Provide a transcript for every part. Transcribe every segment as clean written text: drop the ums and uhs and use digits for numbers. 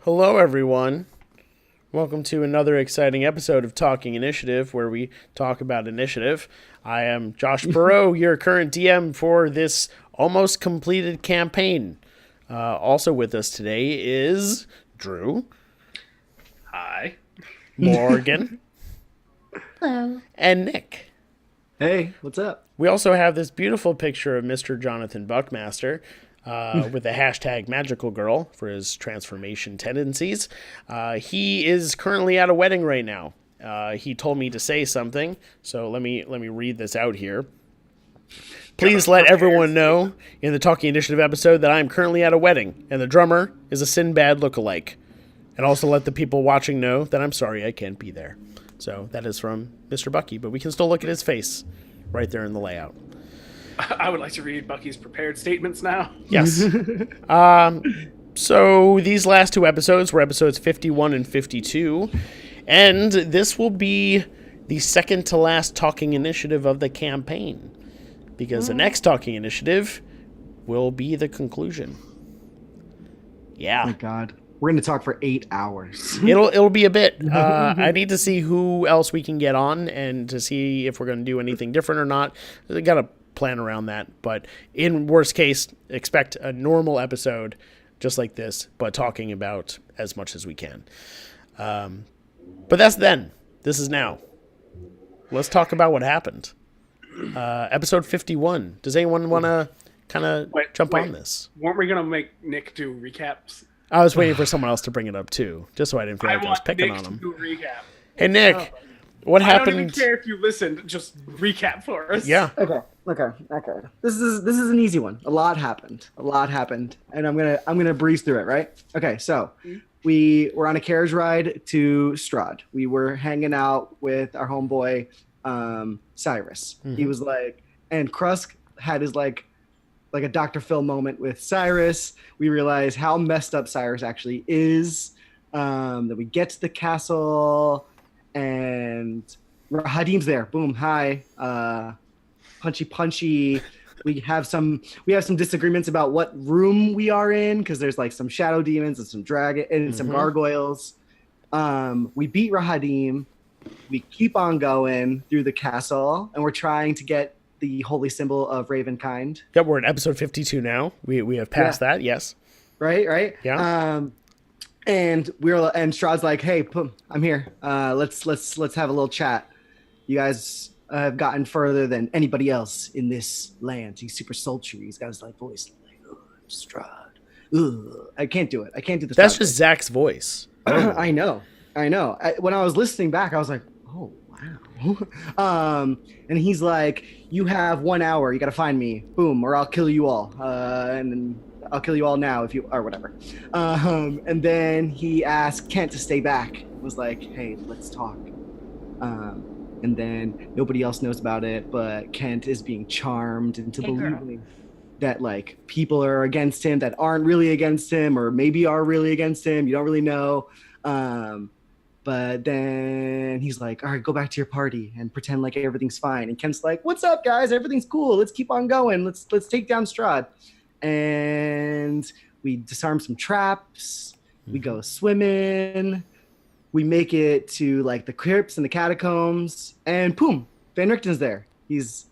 Hello, everyone. Welcome to another exciting episode of Talking Initiative, where we talk about initiative. I am Josh Perault, your current DM for this almost completed campaign. Also with us today is Drew. Hi. Morgan. Hello. And Nick. Hey, what's up? We also have this beautiful picture of Mr. Jonathan Buckmaster with the hashtag magical girl for his transformation tendencies. He is currently at a wedding right now. He told me to say something, so let me read this out here. Please let everyone know in the Talking Initiative episode that I am currently at a wedding, and the drummer is a Sinbad lookalike. And also let the people watching know that I'm sorry I can't be there. So that is from Mr. Bucky, but we can still look at his face right there in the layout. I would like to read Bucky's prepared statements now. Yes. So these last two episodes were episodes 51 and 52, and this will be the second to last Talking Initiative of the campaign, because the next Talking Initiative will be the conclusion. Yeah. Oh my God. We're going to talk for 8 hours. It'll be a bit. I need to see who else we can get on and to see if we're going to do anything different or not. I got to plan around that. But in worst case, expect a normal episode just like this, but talking about as much as we can. But that's then. This is now. Let's talk about what happened. Episode 51. Does anyone want to kind of jump on this? Weren't we going to make Nick do recaps? I was waiting for someone else to bring it up too, just so I didn't feel like I was picking Nick on him. To do a recap. Hey Nick, what happened? I don't even care if you listened. Just recap for us. Yeah. Okay. This is an easy one. A lot happened, and I'm gonna breeze through it. Right? Okay. So we were on a carriage ride to Strahd. We were hanging out with our homeboy Cyrus. Mm-hmm. He was like, and Krusk had his like a Dr. Phil moment with Cyrus. We realize how messed up Cyrus actually is. That we get to the castle and Hadim's there. Boom, hi. Punchy. We have some disagreements about what room we are in because there's like some shadow demons and some dragon and some gargoyles. We beat Rahadim. We keep on going through the castle and we're trying to get the holy symbol of Ravenkind. Yep, we're at episode 52 now. We have passed that, yes. Right? Yeah. And Strahd's like, hey, I'm here. Let's have a little chat. You guys have gotten further than anybody else in this land. He's super sultry. He's got his like voice like, oh, Strahd. Ugh. I can't do it. I can't do this. That's just Zach's voice. I know. When I was listening back, I was like, oh, wow. And he's like, you have 1 hour. You got to find me. Boom, or I'll kill you all. And then I'll kill you all now if you, or whatever. And then he asked Kent to stay back. Was like, hey, let's talk. And then nobody else knows about it, but Kent is being charmed into believing that like people are against him that aren't really against him, or maybe are really against him. You don't really know. But then he's like, all right, go back to your party and pretend like everything's fine. And Kent's like, what's up, guys? Everything's cool. Let's keep on going. Let's take down Strahd. And we disarm some traps. We go swimming. We make it to like the crypts and the catacombs. And boom, Van Richten's there. He's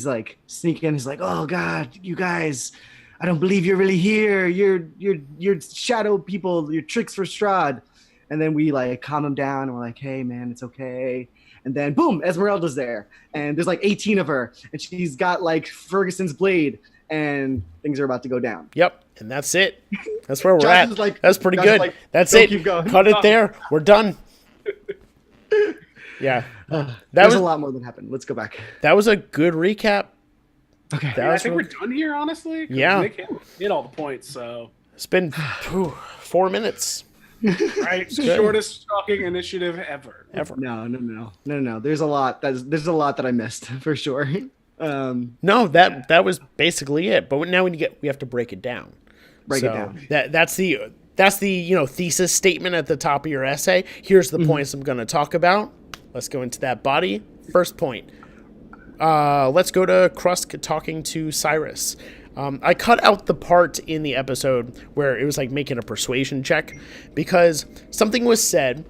like sneaking. He's like, oh God, you guys, I don't believe you're really here. You're shadow people. You're tricks for Strahd. And then we like calm him down and we're like, hey man, it's okay. And then boom, Esmeralda's there. And there's like 18 of her. And she's got like Ferguson's blade. And things are about to go down. Yep. And that's it. That's where we're Josh at. like, that's pretty Josh good. like, that's don't it. keep going. Cut it there. We're done. Yeah. There's a lot more that happened. Let's go back. That was a good recap. Okay. I think we're done here, honestly. Yeah. Nick hit all the points, so. It's been 4 minutes. Right. Shortest Talking Initiative ever. No. There's a lot that I missed for sure. No, that was basically it. But now we have to break it down. Break it down. That's the thesis statement at the top of your essay. Here's the points I'm going to talk about. Let's go into that body. First point. Let's go to Krusk talking to Cyrus. I cut out the part in the episode where it was like making a persuasion check because something was said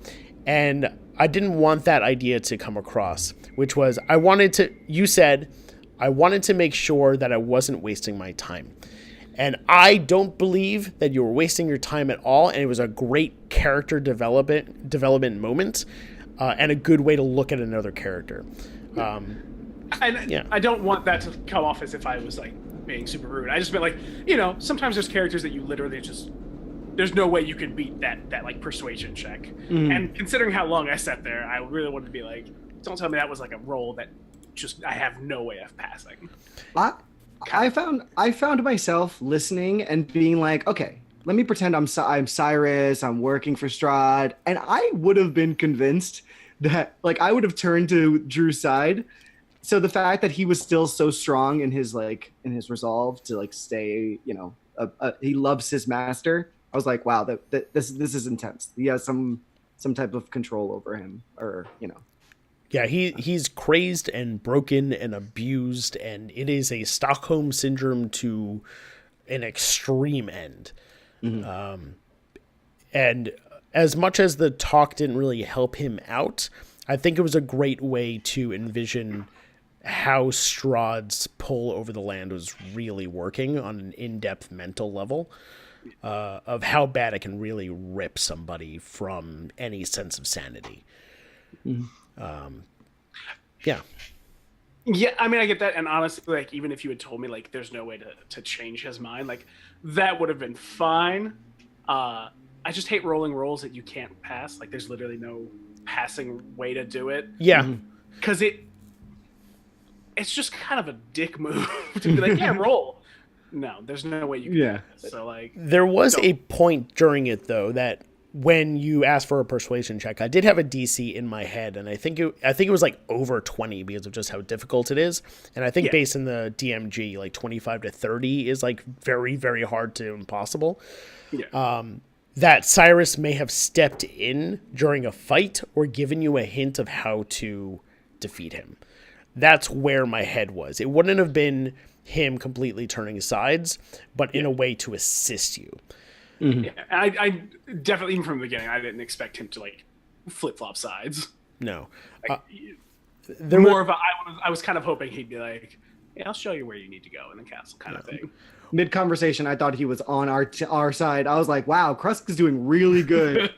and I didn't want that idea to come across, which was you said, I wanted to make sure that I wasn't wasting my time. And I don't believe that you were wasting your time at all. And it was a great character development moment and a good way to look at another character. I don't want that to come off as if I was like being super rude. I just meant like, sometimes there's characters that you literally just, there's no way you can beat that like persuasion check. Mm-hmm. And considering how long I sat there, I really wanted to be like, don't tell me that was like a roll that just I have no way of passing. I found myself listening and being like, okay, let me pretend I'm Cyrus, I'm working for Strahd, and I would have been convinced that like I would have turned to Drew's side. So the fact that he was still so strong in his resolve to like stay, he loves his master. I was like, wow, this is intense. He has some type of control over him, or. Yeah, he's crazed and broken and abused, and it is a Stockholm syndrome to an extreme end. Mm-hmm. And as much as the talk didn't really help him out, I think it was a great way to envision how Strahd's pull over the land was really working on an in-depth mental level of how bad it can really rip somebody from any sense of sanity. Mm-hmm. Yeah, I mean, I get that, and honestly, like, even if you had told me, like, there's no way to change his mind, like, that would have been fine. I just hate rolling rolls that you can't pass. Like, there's literally no passing way to do it. Yeah. Because it's just kind of a dick move to be like, yeah, roll. No, there's no way you can do that. So, like... There was a point during it, though, that when you asked for a persuasion check, I did have a DC in my head, and I think it was like over 20 because of just how difficult it is. And I think based in the DMG, like 25 to 30 is like very, very hard to impossible. Yeah. That Cyrus may have stepped in during a fight or given you a hint of how to defeat him. That's where my head was. It wouldn't have been him completely turning sides, but in a way to assist you. Mm-hmm. Yeah, I definitely, even from the beginning, I didn't expect him to like flip-flop sides. No. Like, I was kind of hoping he'd be like, yeah, I'll show you where you need to go in the castle kind of thing. Mid-conversation, I thought he was on our side. I was like, wow, Krusk is doing really good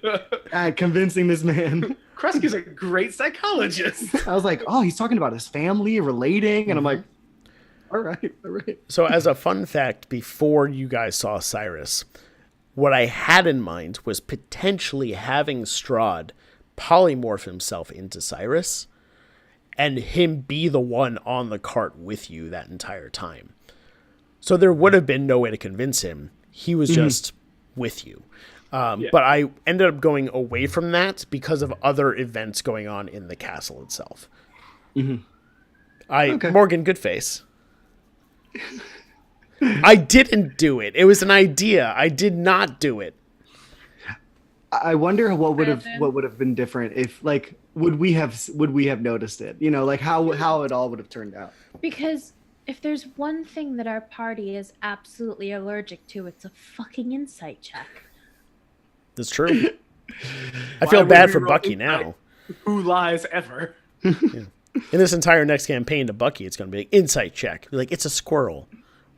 at convincing this man. Krusk is a great psychologist. I was like, oh, he's talking about his family, relating, and I'm like, all right. So as a fun fact, before you guys saw Cyrus, what I had in mind was potentially having Strahd polymorph himself into Cyrus and him be the one on the cart with you that entire time. So there would have been no way to convince him. He was just with you. But I ended up going away from that because of other events going on in the castle itself. Mm-hmm. Morgan, good face. I didn't do it. It was an idea. I did not do it. I wonder what would have been different if would we have noticed it? Like how it all would have turned out. Because if there's one thing that our party is absolutely allergic to, it's a fucking insight check. That's true. I feel bad for Bucky now. Who lies ever? Yeah. In this entire next campaign to Bucky, it's going to be like, insight check. Like, it's a squirrel.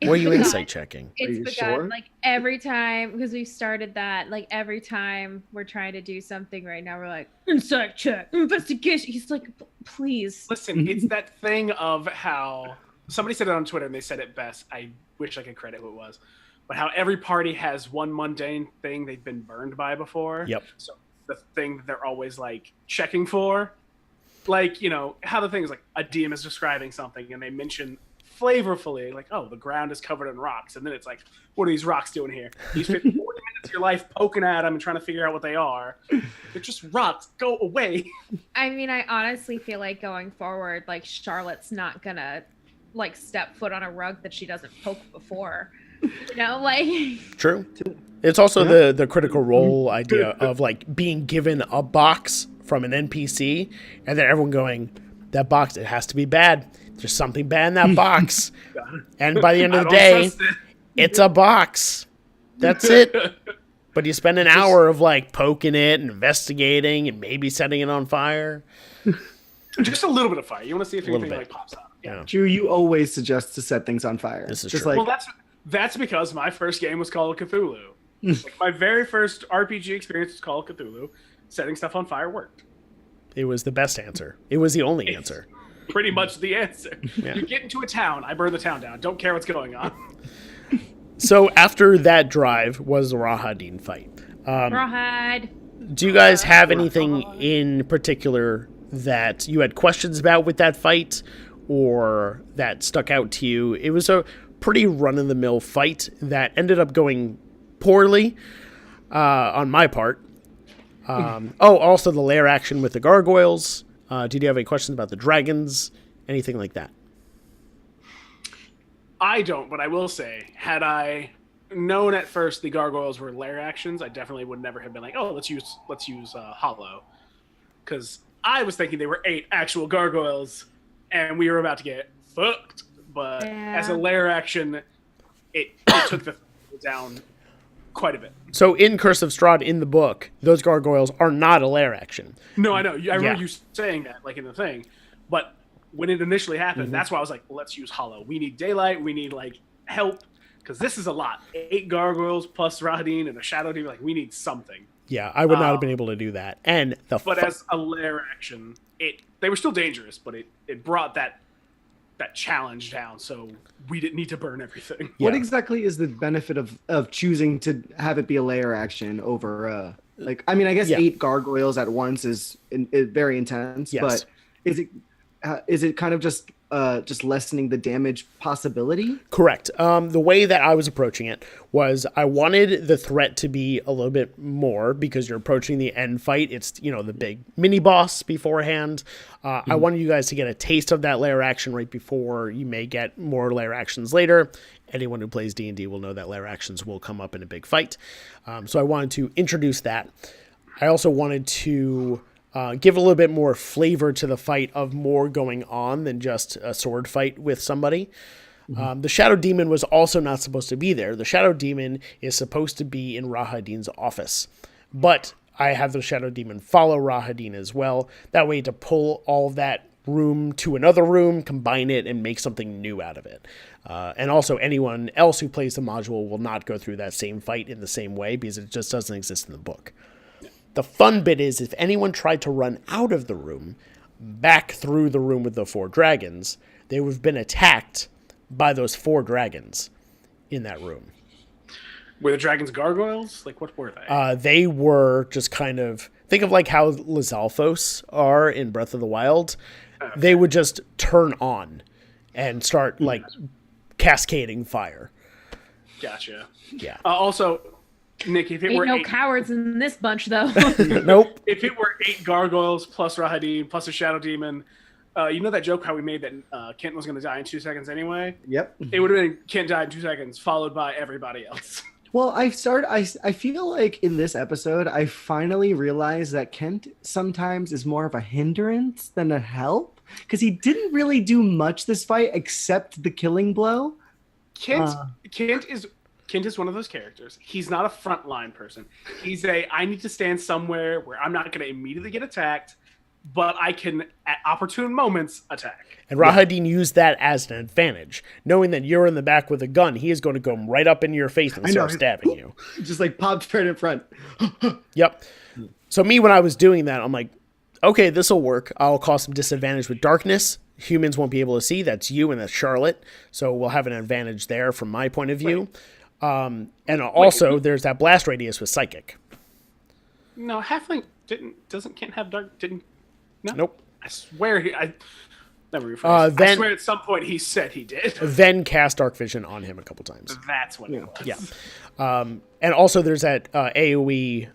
Why are you insight checking? It's begun, sure? like every time, because we started that, like every time we're trying to do something right now, we're like, insight check, investigation. He's like, please. Listen, it's that thing of how somebody said it on Twitter and they said it best. I wish I could credit who it was. But how every party has one mundane thing they've been burned by before. Yep. So the thing that they're always like checking for, like, how the thing is like a DM is describing something and they mention flavorfully, like, oh, the ground is covered in rocks. And then it's like, what are these rocks doing here? You spent 40 minutes of your life poking at them and trying to figure out what they are. They're just rocks. Go away. I mean, I honestly feel like going forward, like, Charlotte's not gonna, like, step foot on a rug that she doesn't poke before. True. It's also the critical role idea of, like, being given a box from an NPC and then everyone going, that box, it has to be bad. There's something bad in that box. And by the end I of the don't day, trust it. it's a box. That's it. But you spend an hour of like poking it and investigating and maybe setting it on fire. Just a little bit of fire. You want to see if little anything bit. like pops out. Yeah. Drew, you always suggest to set things on fire. This is just true. like Well, that's because my first game was Call of Cthulhu. Like, my very first RPG experience was Call of Cthulhu. Setting stuff on fire worked. It was the best answer. It was the only answer. Pretty much the answer. Yeah. You get into a town, I burn the town down. Don't care what's going on. So after that drive was the Rahadin fight. Rawhide. Do you guys have anything in particular that you had questions about with that fight or that stuck out to you? It was a pretty run-of-the-mill fight that ended up going poorly on my part. Also the lair action with the gargoyles. Did you have any questions about the dragons? Anything like that? I don't, but I will say, had I known at first the gargoyles were lair actions, I definitely would never have been like, oh, let's use hollow, because I was thinking they were 8 actual gargoyles, and we were about to get fucked. But as a lair action, it took the down quite a bit. So in Curse of Strahd in the book, those gargoyles are not a lair action. No, I know. I remember you saying that, like in the thing, but when it initially happened, that's why I was like, let's use hollow. We need daylight. We need like help, because this is a lot. 8 gargoyles plus Rahadin and a shadow demon. Like, we need something. Yeah, I would not have been able to do that. And but as a lair action, they were still dangerous, but it brought that challenge down, so we didn't need to burn everything. What exactly is the benefit of choosing to have it be a layer action over like, I mean, I guess 8 gargoyles at once is very intense, but is it kind of just lessening the damage possibility? Correct. The way that I was approaching it was I wanted the threat to be a little bit more because you're approaching the end fight. It's, the big mini boss beforehand. I wanted you guys to get a taste of that lair action right before you may get more lair actions later. Anyone who plays D&D will know that lair actions will come up in a big fight. So I wanted to introduce that. I also wanted to give a little bit more flavor to the fight of more going on than just a sword fight with somebody. The Shadow Demon was also not supposed to be there. The Shadow Demon is supposed to be in Rahadin's office. But I have the Shadow Demon follow Rahadin as well. That way to pull all of that room to another room, combine it, and make something new out of it. And also anyone else who plays the module will not go through that same fight in the same way because it just doesn't exist in the book. The fun bit is if anyone tried to run out of the room, back through the room with the 4 dragons, they would have been attacked by those 4 dragons in that room. Were the dragons gargoyles? Like, what were they? They were just kind of... Think of like how Lizalfos are in Breath of the Wild. Okay. They would just turn on and start, like, cascading fire. Gotcha. Yeah. Also... Nick, if it were no cowards in this bunch, though. Nope. If it were 8 gargoyles plus Rahadin plus a shadow demon, you know that joke how we made that Kent was going to die in 2 seconds anyway? Yep. It would have been Kent died in 2 seconds, followed by everybody else. Well, I feel like in this episode, I finally realized that Kent sometimes is more of a hindrance than a help, because he didn't really do much this fight except the killing blow. Kent is one of those characters. He's not a frontline person. He's I need to stand somewhere where I'm not going to immediately get attacked, but I can, at opportune moments, attack. And Rahadin used that as an advantage. Knowing that you're in the back with a gun, he is going to go right up into your face and start stabbing you. Just like popped right in front. Yep. So me, when I was doing that, I'm like, okay, this will work. I'll cause some disadvantage with darkness. Humans won't be able to see. That's you and that's Charlotte. So we'll have an advantage there from my point of view. Right. And also, there's that blast radius with Psychic. No, Halfling doesn't Kent have dark? Didn't? No. Nope. I swear never rephrased. I swear at some point he said he did. Then cast Dark Vision on him a couple times. That's what it was. Yeah. And also there's that AoE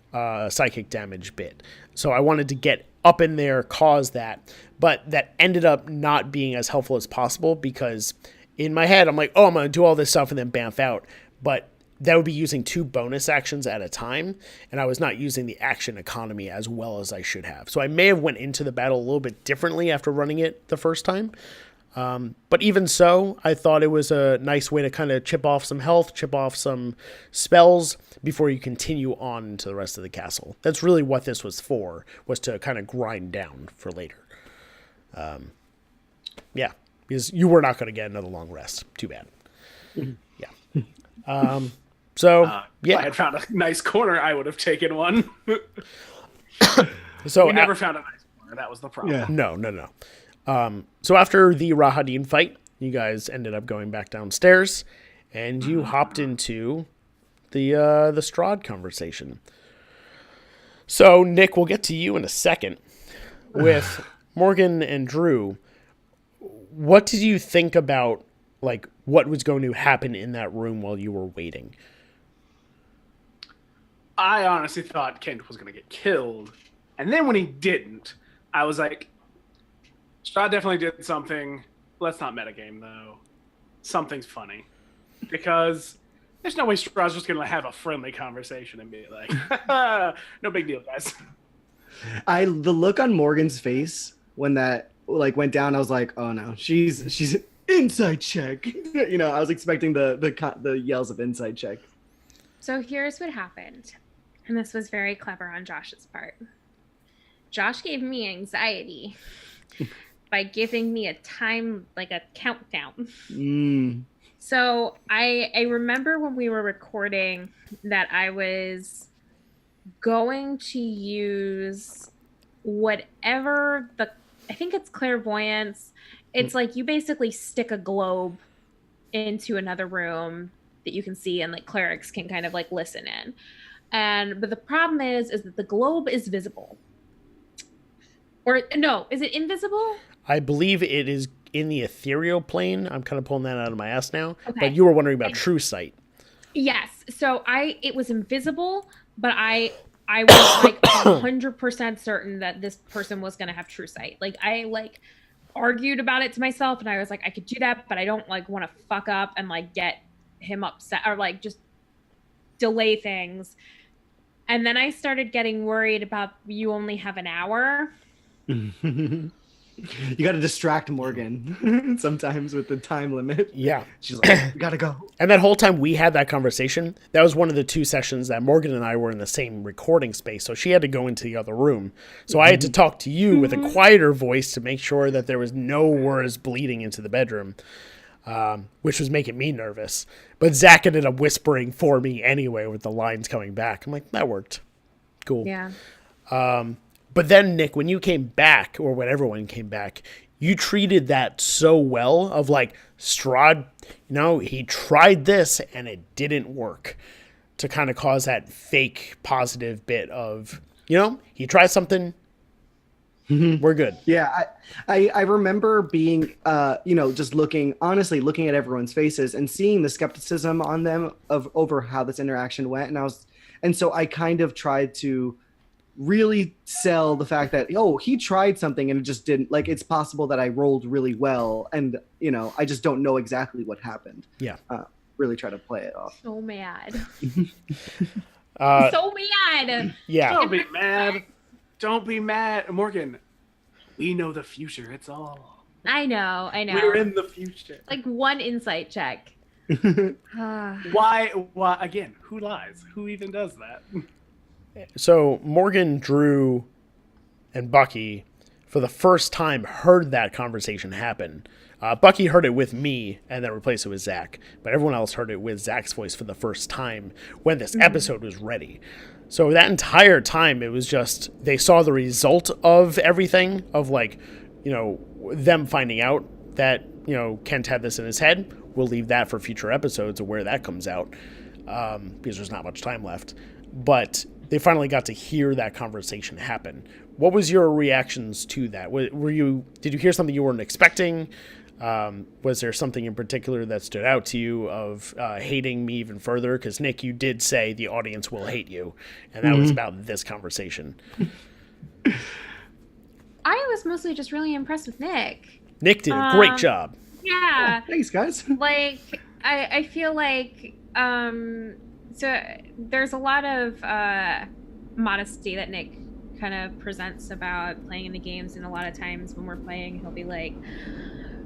psychic damage bit. So I wanted to get up in there, cause that. But that ended up not being as helpful as possible because in my head I'm like, oh, I'm going to do all this stuff and then bamf out. But that would be using 2 bonus actions at a time, and I was not using the action economy as well as I should have. So I may have went into the battle a little bit differently after running it the first time. But even so, I thought it was a nice way to kind of chip off some health, chip off some spells before you continue on to the rest of the castle. That's really what this was for, was to kind of grind down for later. Yeah, because you were not going to get another long rest. Too bad. Yeah. If I had found a nice corner, I would have taken one. So we never found a nice corner. That was the problem. Yeah. No. So after the Rahadin fight, you guys ended up going back downstairs, and you hopped into the Strahd conversation. So Nick, we'll get to you in a second. With Morgan and Drew, what did you think about like what was going to happen in that room while you were waiting? I honestly thought Kent was going to get killed. And then when he didn't, I was like, Strahd definitely did something. Let's not metagame, though. Something's funny. Because there's no way Strahd's just going to have a friendly conversation and be like, no big deal, guys. The look on Morgan's face when that like went down, I was like, oh no, she's inside check. You know, I was expecting the yells of inside check. So here's what happened. And this was very clever on Josh's part. Josh gave me anxiety by giving me a time, like a countdown. So I remember when we were recording that I was going to use whatever I think it's clairvoyance. It's like you basically stick a globe into another room that you can see, and like clerics can kind of like listen in. But the problem is that the globe is visible. Or no, is it invisible? I believe it is in the ethereal plane. I'm kind of pulling that out of my ass now. Okay. But you were wondering about true sight. Yes. So it was invisible, but I was like 100% certain that this person was going to have true sight. Like I like argued about it to myself, and I was like, I could do that, but I don't like want to fuck up and like get him upset or like just delay things. And then I started getting worried about you only have an hour. You got to distract Morgan sometimes with the time limit. Yeah. She's like, we got to go. And that whole time we had that conversation, that was one of the 2 sessions that Morgan and I were in the same recording space. So she had to go into the other room. So I had to talk to you with a quieter voice to make sure that there was no words bleeding into the bedroom, which was making me nervous. But Zach ended up whispering for me anyway with the lines coming back. I'm like, that worked. Cool. Yeah. But then, Nick, when you came back, or when everyone came back, you treated that so well of like, Strahd, he tried this and it didn't work, to kind of cause that fake positive bit of, he tried something, we're good. Yeah, I remember being, just looking at everyone's faces and seeing the skepticism on them over how this interaction went. And so I kind of tried to really sell the fact that, he tried something and it just didn't, like, it's possible that I rolled really well and, I just don't know exactly what happened. Yeah. Really try to play it off. So mad. So mad. Yeah. Don't be mad. Morgan, we know the future. It's all. I know. We're in the future. Like one insight check. Why? Again, who lies? Who even does that? So Morgan, Drew, and Bucky, for the first time, heard that conversation happen. Bucky heard it with me and then replaced it with Zach. But everyone else heard it with Zach's voice for the first time when this episode was ready. So that entire time, it was just, they saw the result of everything, of like, them finding out that, Kent had this in his head. We'll leave that for future episodes of where that comes out, because there's not much time left. But they finally got to hear that conversation happen. What was your reactions to that? Did you hear something you weren't expecting? Was there something in particular that stood out to you of hating me even further? Because Nick, you did say the audience will hate you, and that was about this conversation. I was mostly just really impressed with Nick. Nick did a great job. Yeah. Oh, thanks, guys. Like, I feel like so there's a lot of modesty that Nick kind of presents about playing in the games, and a lot of times when we're playing, he'll be like,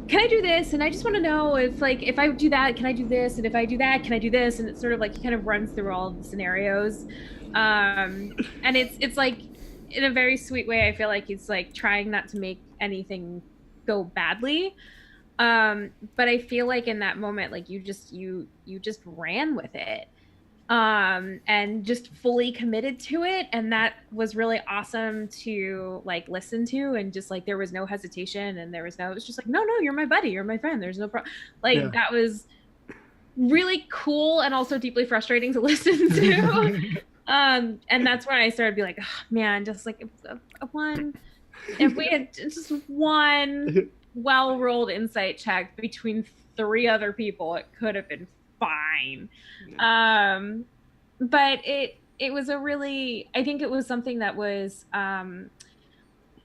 can I do this? And I just want to know if I do that, can I do this? And if I do that, can I do this? And it's sort of like he kind of runs through all of the scenarios. And it's like in a very sweet way. I feel like he's like trying not to make anything go badly. But I feel like in that moment, like you just ran with it. And just fully committed to it, and that was really awesome to like listen to, and just like there was no hesitation, and it was just like no, you're my buddy, you're my friend, there's no problem. Like that was really cool and also deeply frustrating to listen to. And that's when I started to be like, oh, man, just like if we had just one well-rolled insight check between 3 other people, it could have been fine. But it was I think it was something that was I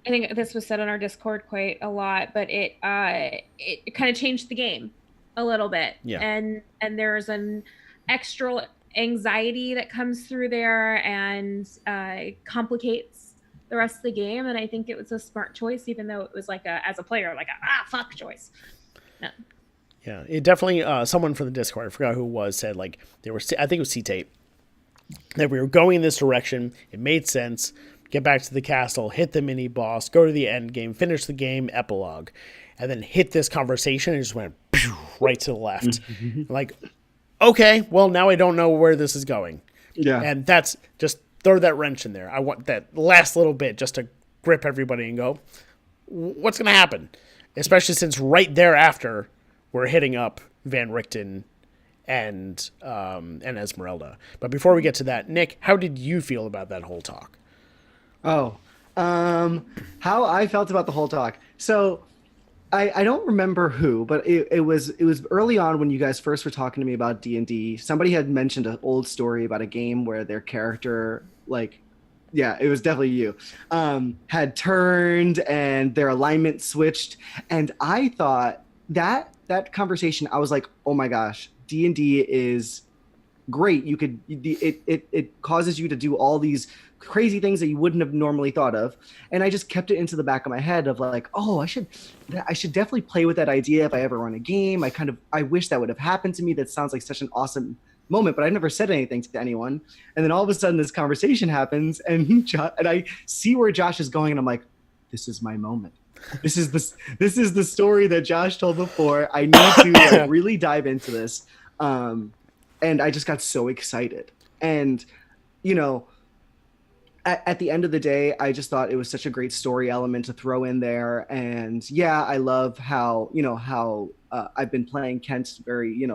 think this was said on our Discord quite a lot, but it kind of changed the game a little bit. Yeah. And there's an extra anxiety that comes through there, and complicates the rest of the game. And I think it was a smart choice, even though it was like as a player, like fuck choice. Yeah. Yeah, it definitely, someone from the Discord, I forgot who it was, said, like, I think it was C-Tape, that we were going in this direction, it made sense, get back to the castle, hit the mini-boss, go to the end game, finish the game, epilogue, and then hit this conversation and just went right to the left. Like, okay, well, now I don't know where this is going. Yeah. And that's, just throw that wrench in there. I want that last little bit just to grip everybody and go, what's going to happen? Especially since right thereafter, we're hitting up Van Richten and Esmeralda. But before we get to that, Nick, how did you feel about that whole talk? Oh, how I felt about the whole talk. So I don't remember who, but it was early on when you guys first were talking to me about D&D. Somebody had mentioned an old story about a game where their character, like, yeah, it was definitely you, had turned and their alignment switched. And I thought that conversation, I was like, oh my gosh, D&D is great. It causes you to do all these crazy things that you wouldn't have normally thought of. And I just kept it into the back of my head of like, oh, I should definitely play with that idea if I ever run a game. I wish that would have happened to me. That sounds like such an awesome moment, but I've never said anything to anyone. And then all of a sudden this conversation happens, and I see where Josh is going, and I'm like, this is my moment. This is the story that Josh told before. I need to really dive into this. And I just got so excited. And, you know, at the end of the day, I just thought it was such a great story element to throw in there. And yeah, I love how I've been playing Kent very,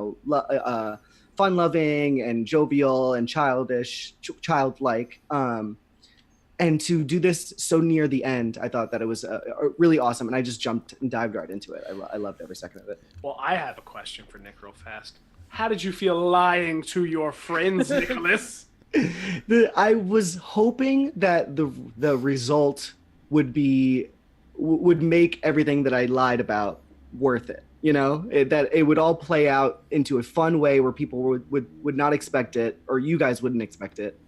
fun-loving and jovial and childlike. And to do this so near the end, I thought that it was really awesome, and I just jumped and dived right into it. I loved every second of it. Well, I have a question for Nick real fast. How did you feel lying to your friends, Nicholas? I was hoping that the result would make everything that I lied about worth it. You know, that it would all play out into a fun way where people would not expect it, or you guys wouldn't expect it.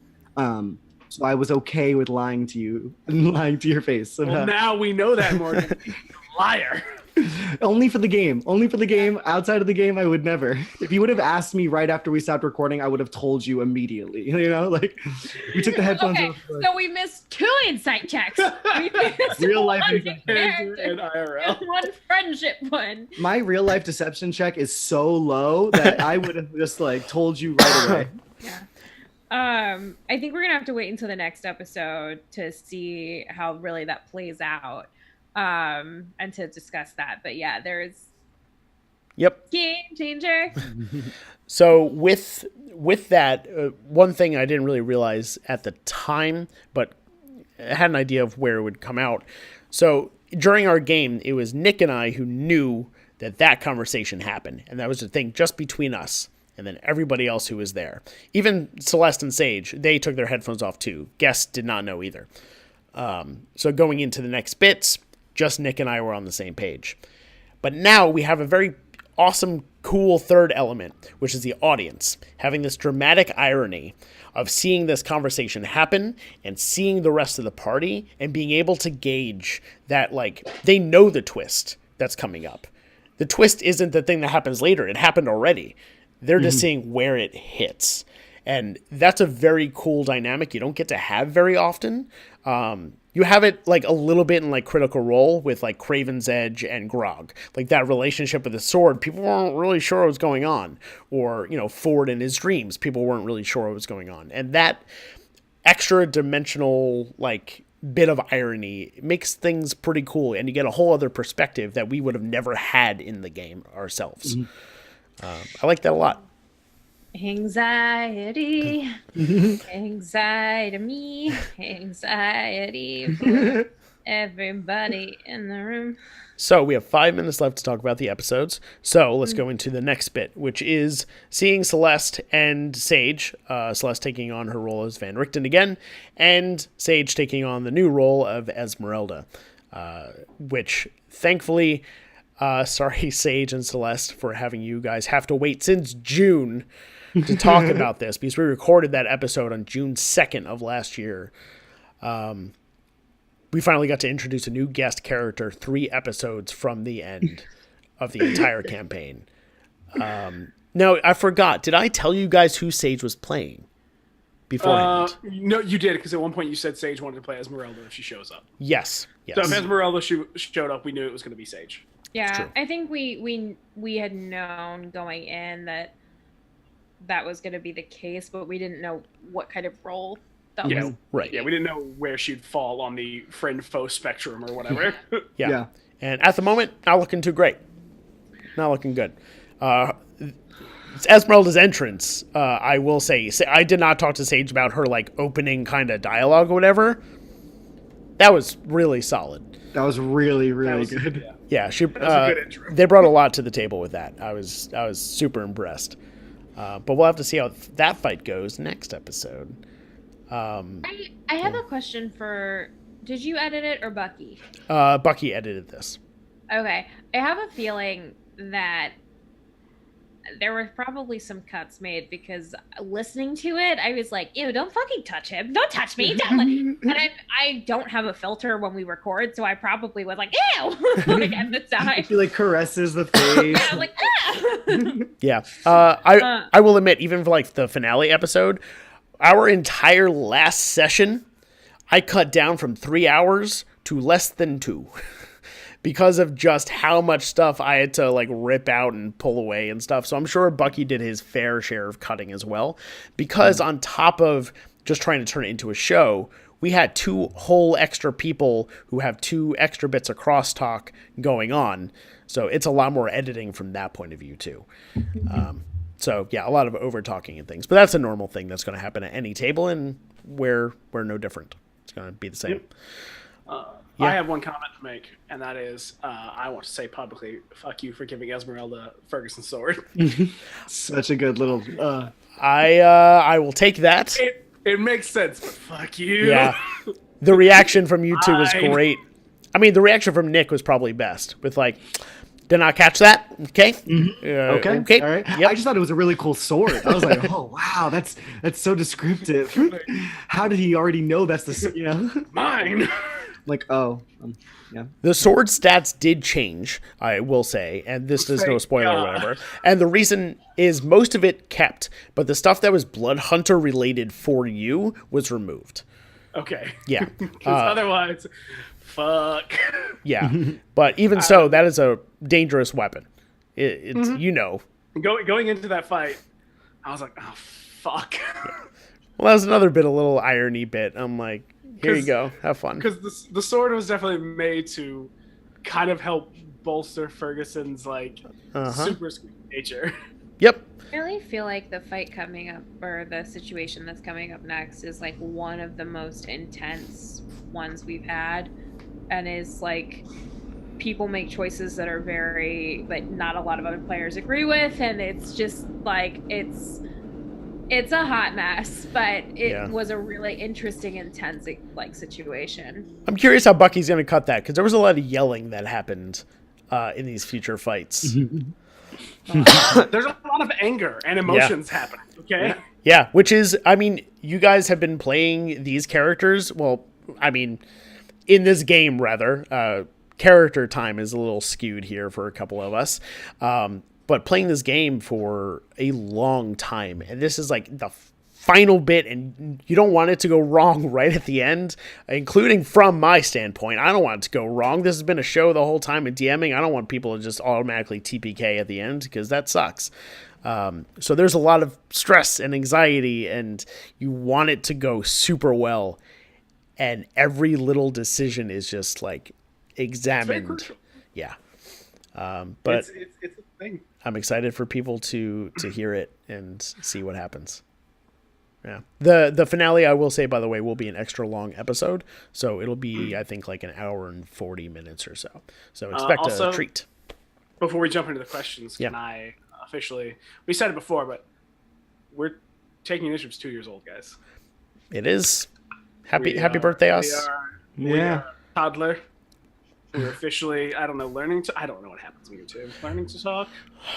So I was okay with lying to you and lying to your face. Well, now we know that, Morgan. Liar. Only for the game. Outside of the game, I would never. If you would have asked me right after we stopped recording, I would have told you immediately. You know, like we took the headphones off. So we missed 2 insight checks. We missed real life and IRL. And 1 friendship one. My real life deception check is so low that I would have just like told you right away. Yeah. I think we're gonna have to wait until the next episode to see how really that plays out, and to discuss that. But yeah, there's game changer. So with that, one thing I didn't really realize at the time, but I had an idea of where it would come out. So during our game, it was Nick and I who knew that conversation happened, and that was the thing just between us. And then everybody else who was there. Even Celeste and Sage, they took their headphones off too. Guests did not know either. So going into the next bits, just Nick and I were on the same page. But now we have a very awesome cool third element, which is the audience having this dramatic irony of seeing this conversation happen and seeing the rest of the party and being able to gauge that, like, they know the twist that's coming up. The twist isn't the thing that happens later. It happened already. They're just seeing where it hits. And that's a very cool dynamic you don't get to have very often. You have it like a little bit in like Critical Role with like Craven's Edge and Grog. Like that relationship with the sword, people weren't really sure what was going on. Or, you know, Ford and his dreams, people weren't really sure what was going on. And that extra dimensional like bit of irony makes things pretty cool. And you get a whole other perspective that we would have never had in the game ourselves. I like that a lot. Anxiety, anxiety me, anxiety for everybody in the room. So we have 5 minutes left to talk about the episodes. So let's go into the next bit, which is seeing Celeste and Sage. Celeste taking on her role as Van Richten again, and Sage taking on the new role of Esmeralda, which thankfully... sorry, Sage and Celeste, for having you guys have to wait since June to talk about this, because we recorded that episode on June 2nd of last year. We finally got to introduce a new guest character 3 episodes from the end of the entire campaign. Now, I forgot. Did I tell you guys who Sage was playing beforehand? No, you did, because at one point you said Sage wanted to play Esmeralda if she shows up. Yes. So if Esmeralda showed up, we knew it was going to be Sage. Yeah, I think we had known going in that was going to be the case, but we didn't know what kind of role that was. Right. Yeah, we didn't know where she'd fall on the friend-foe spectrum or whatever. Yeah. And at the moment, not looking too great. Not looking good. Esmeralda's entrance, I will say, I did not talk to Sage about her like opening kind of dialogue or whatever. That was really solid. That was really, really good. Yeah, she. That was a good intro. They brought a lot to the table with that. I was super impressed. But we'll have to see how that fight goes next episode. I have a question for. Did you edit it or Bucky? Bucky edited this. Okay, I have a feeling that there were probably some cuts made, because listening to it, I was like, ew, don't fucking touch him. Don't touch me. And I don't have a filter when we record, so I probably was like, ew, like at the time. She like caresses the face. I was like, ah. Yeah. I will admit, even for like the finale episode, our entire last session, I cut down from 3 hours to less than 2. Because of just how much stuff I had to like rip out and pull away and stuff. So I'm sure Bucky did his fair share of cutting as well. Because on top of just trying to turn it into a show, we had 2 whole extra people who have 2 extra bits of crosstalk going on. So it's a lot more editing from that point of view too. So yeah, a lot of over talking and things. But that's a normal thing that's going to happen at any table, and we're no different. It's going to be the same. Yeah. I have one comment to make, and that is, I want to say publicly, fuck you for giving Esmeralda Ferguson's sword. Such a good little. I will take that. It makes sense, but fuck you. Yeah, the reaction from you two was great. I mean, the reaction from Nick was probably best, with like, did not catch that. Okay. Okay. All right. Yep. I just thought it was a really cool sword. I was like, oh wow, that's so descriptive. How did he already know that's the Mine? Like, oh, yeah. The sword stats did change, I will say, and this is no spoiler or whatever. And the reason is most of it kept, but the stuff that was Blood Hunter related for you was removed. Okay. Yeah. Because otherwise, fuck. Yeah. But even so, that is a dangerous weapon. It's Going into that fight, I was like, oh, fuck. Yeah. Well, that was another a little irony bit. I'm like, here you go. Have fun. Because the sword was definitely made to kind of help bolster Ferguson's, like, super sweet nature. Yep. I really feel like the fight coming up, or the situation that's coming up next, is, like, one of the most intense ones we've had. And is, like, people make choices that are very, like, not a lot of other players agree with. And it's just, like, it's a hot mess, but it was a really interesting, intense like situation. I'm curious how Bucky's going to cut that, because there was a lot of yelling that happened in these future fights. There's a lot of anger and emotions happening. Okay. Yeah, which is, I mean, you guys have been playing these characters. Well, I mean, in this game, rather, character time is a little skewed here for a couple of us. But playing this game for a long time, and this is like the final bit, and you don't want it to go wrong right at the end, including from my standpoint. I don't want it to go wrong. This has been a show the whole time in DMing. I don't want people to just automatically TPK at the end, because that sucks. So there's a lot of stress and anxiety, and you want it to go super well. And every little decision is just like examined. Yeah. But it's a thing. I'm excited for people to hear it and see what happens. Yeah. The finale, I will say, by the way, will be an extra long episode. So it'll be, I think, like an hour and 40 minutes or so. So expect a treat. Before we jump into the questions, can I officially, we said it before, but we're taking initiatives 2 years old, guys. It is. Happy birthday, us. We are toddler. We're officially, I don't know what happens when you're 2. Learning to talk.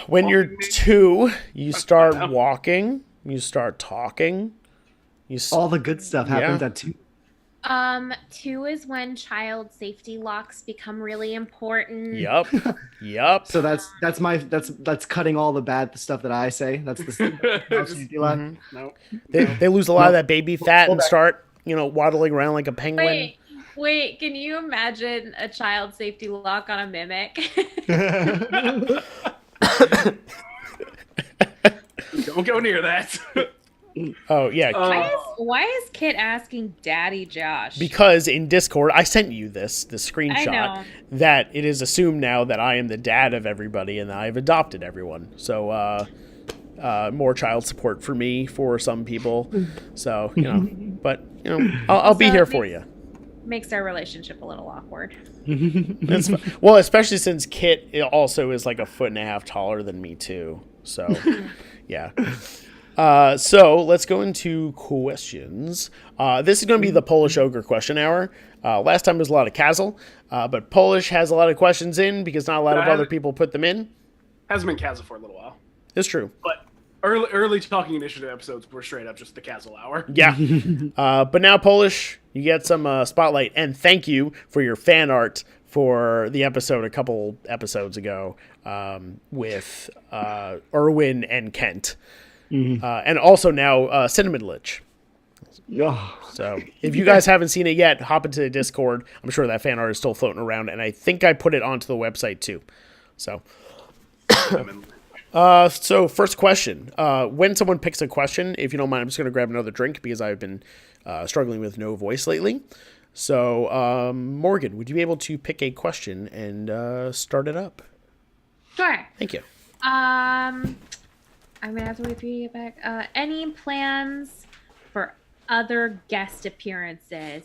When you're 2, you start walking. You start talking. All the good stuff happens at 2. 2 is when child safety locks become really important. Yep. So that's cutting all the bad stuff that I say. That's the safety lock. Nope. They lose a lot of that baby fat and start, waddling around like a penguin. Wait, can you imagine a child safety lock on a mimic? Don't go near that. Oh, yeah. Why is Kit asking Daddy Josh? Because in Discord, I sent you the screenshot that it is assumed now that I am the dad of everybody and that I've adopted everyone. So, more child support for me for some people. So, but, I'll be here for you. Makes our relationship a little awkward. Well, especially since Kit also is like 1.5 feet taller than me too. So, yeah. So let's go into questions. This is going to be the Polish Ogre question hour. Last time was a lot of Kazel, but Polish has a lot of questions in because not a lot of other people put them in. Hasn't been Kazel for a little while. It's true. But early Talking Initiative episodes were straight up just the Kazel hour. Yeah. But now, Polish, you get some spotlight, and thank you for your fan art for the episode a couple episodes ago with Erwin and Kent. And also now Cinnamon Lich. So if you guys haven't seen it yet, hop into the Discord. I'm sure that fan art is still floating around, and I think I put it onto the website too. So so first question. When someone picks a question, if you don't mind, I'm just going to grab another drink because I've been struggling with no voice lately. So Morgan, would you be able to pick a question and start it up? Sure. Thank you. I'm going to have to wait for you to get back. Any plans for other guest appearances?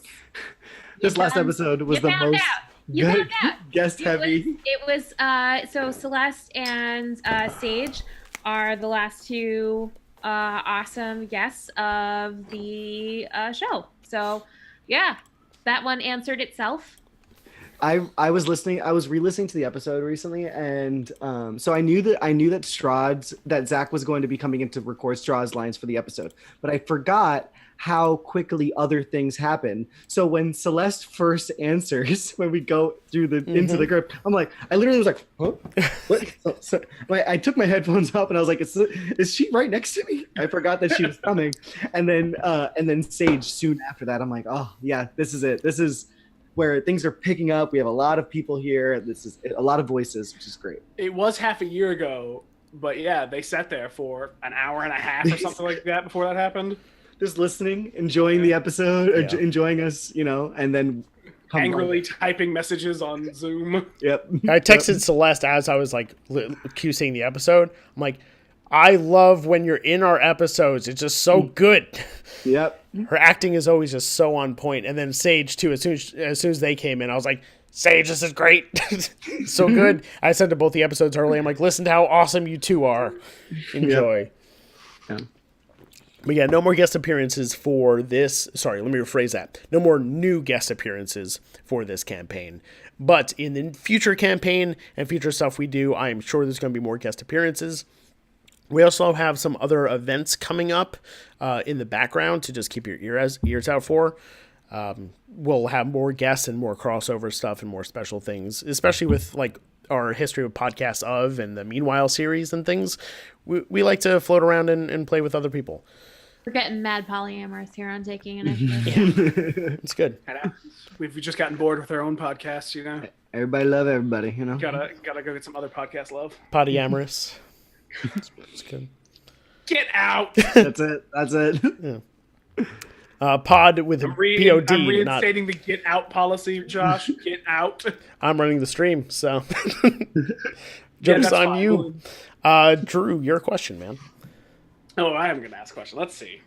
This last episode was the most guest heavy. It was so Celeste and Sage are the last 2 awesome guests of the show. So yeah, that one answered itself. I was re-listening to the episode recently, and so I knew that Zach was going to be coming in to record Strahd's lines for the episode, but I forgot how quickly other things happen. So when Celeste first answers, when we go through into the group, I'm like, I literally was like, huh? What? So I took my headphones off and I was like, is she right next to me? I forgot that she was coming. And then Sage soon after that, I'm like, oh yeah, this is it. This is where things are picking up. We have a lot of people here. This is a lot of voices, which is great. It was half a year ago, but yeah, they sat there for an hour and a half or something like that before that happened. Just listening, enjoying the episode, enjoying us, and then angrily typing messages on Zoom. Yep. I texted Celeste as I was like QCing the episode. I'm like, I love when you're in our episodes. It's just so good. Yep. Her acting is always just so on point. And then Sage too. As soon as they came in, I was like, Sage, this is great. So good. I said to both the episodes early, I'm like, listen to how awesome you two are. Enjoy. Yeah. But yeah, no more guest appearances for this. Sorry, let me rephrase that. No more new guest appearances for this campaign. But in the future campaign and future stuff we do, I am sure there's going to be more guest appearances. We also have some other events coming up in the background to just keep your ears out for. We'll have more guests and more crossover stuff and more special things, especially with like our history of podcasts of and the Meanwhile series and things. We like to float around and play with other people. We're getting mad polyamorous here on Taking Initiative. It's good. We've just gotten bored with our own podcast, you know. Everybody love everybody, you know. Gotta go get some other podcast love. Polyamorous. It's good. Get out. That's it. Pod with a BOD. I'm reinstating the get out policy, Josh. Get out. I'm running the stream, so joke's on fine. you. Drew, your question, man. Oh, I am going to ask a question. Let's see.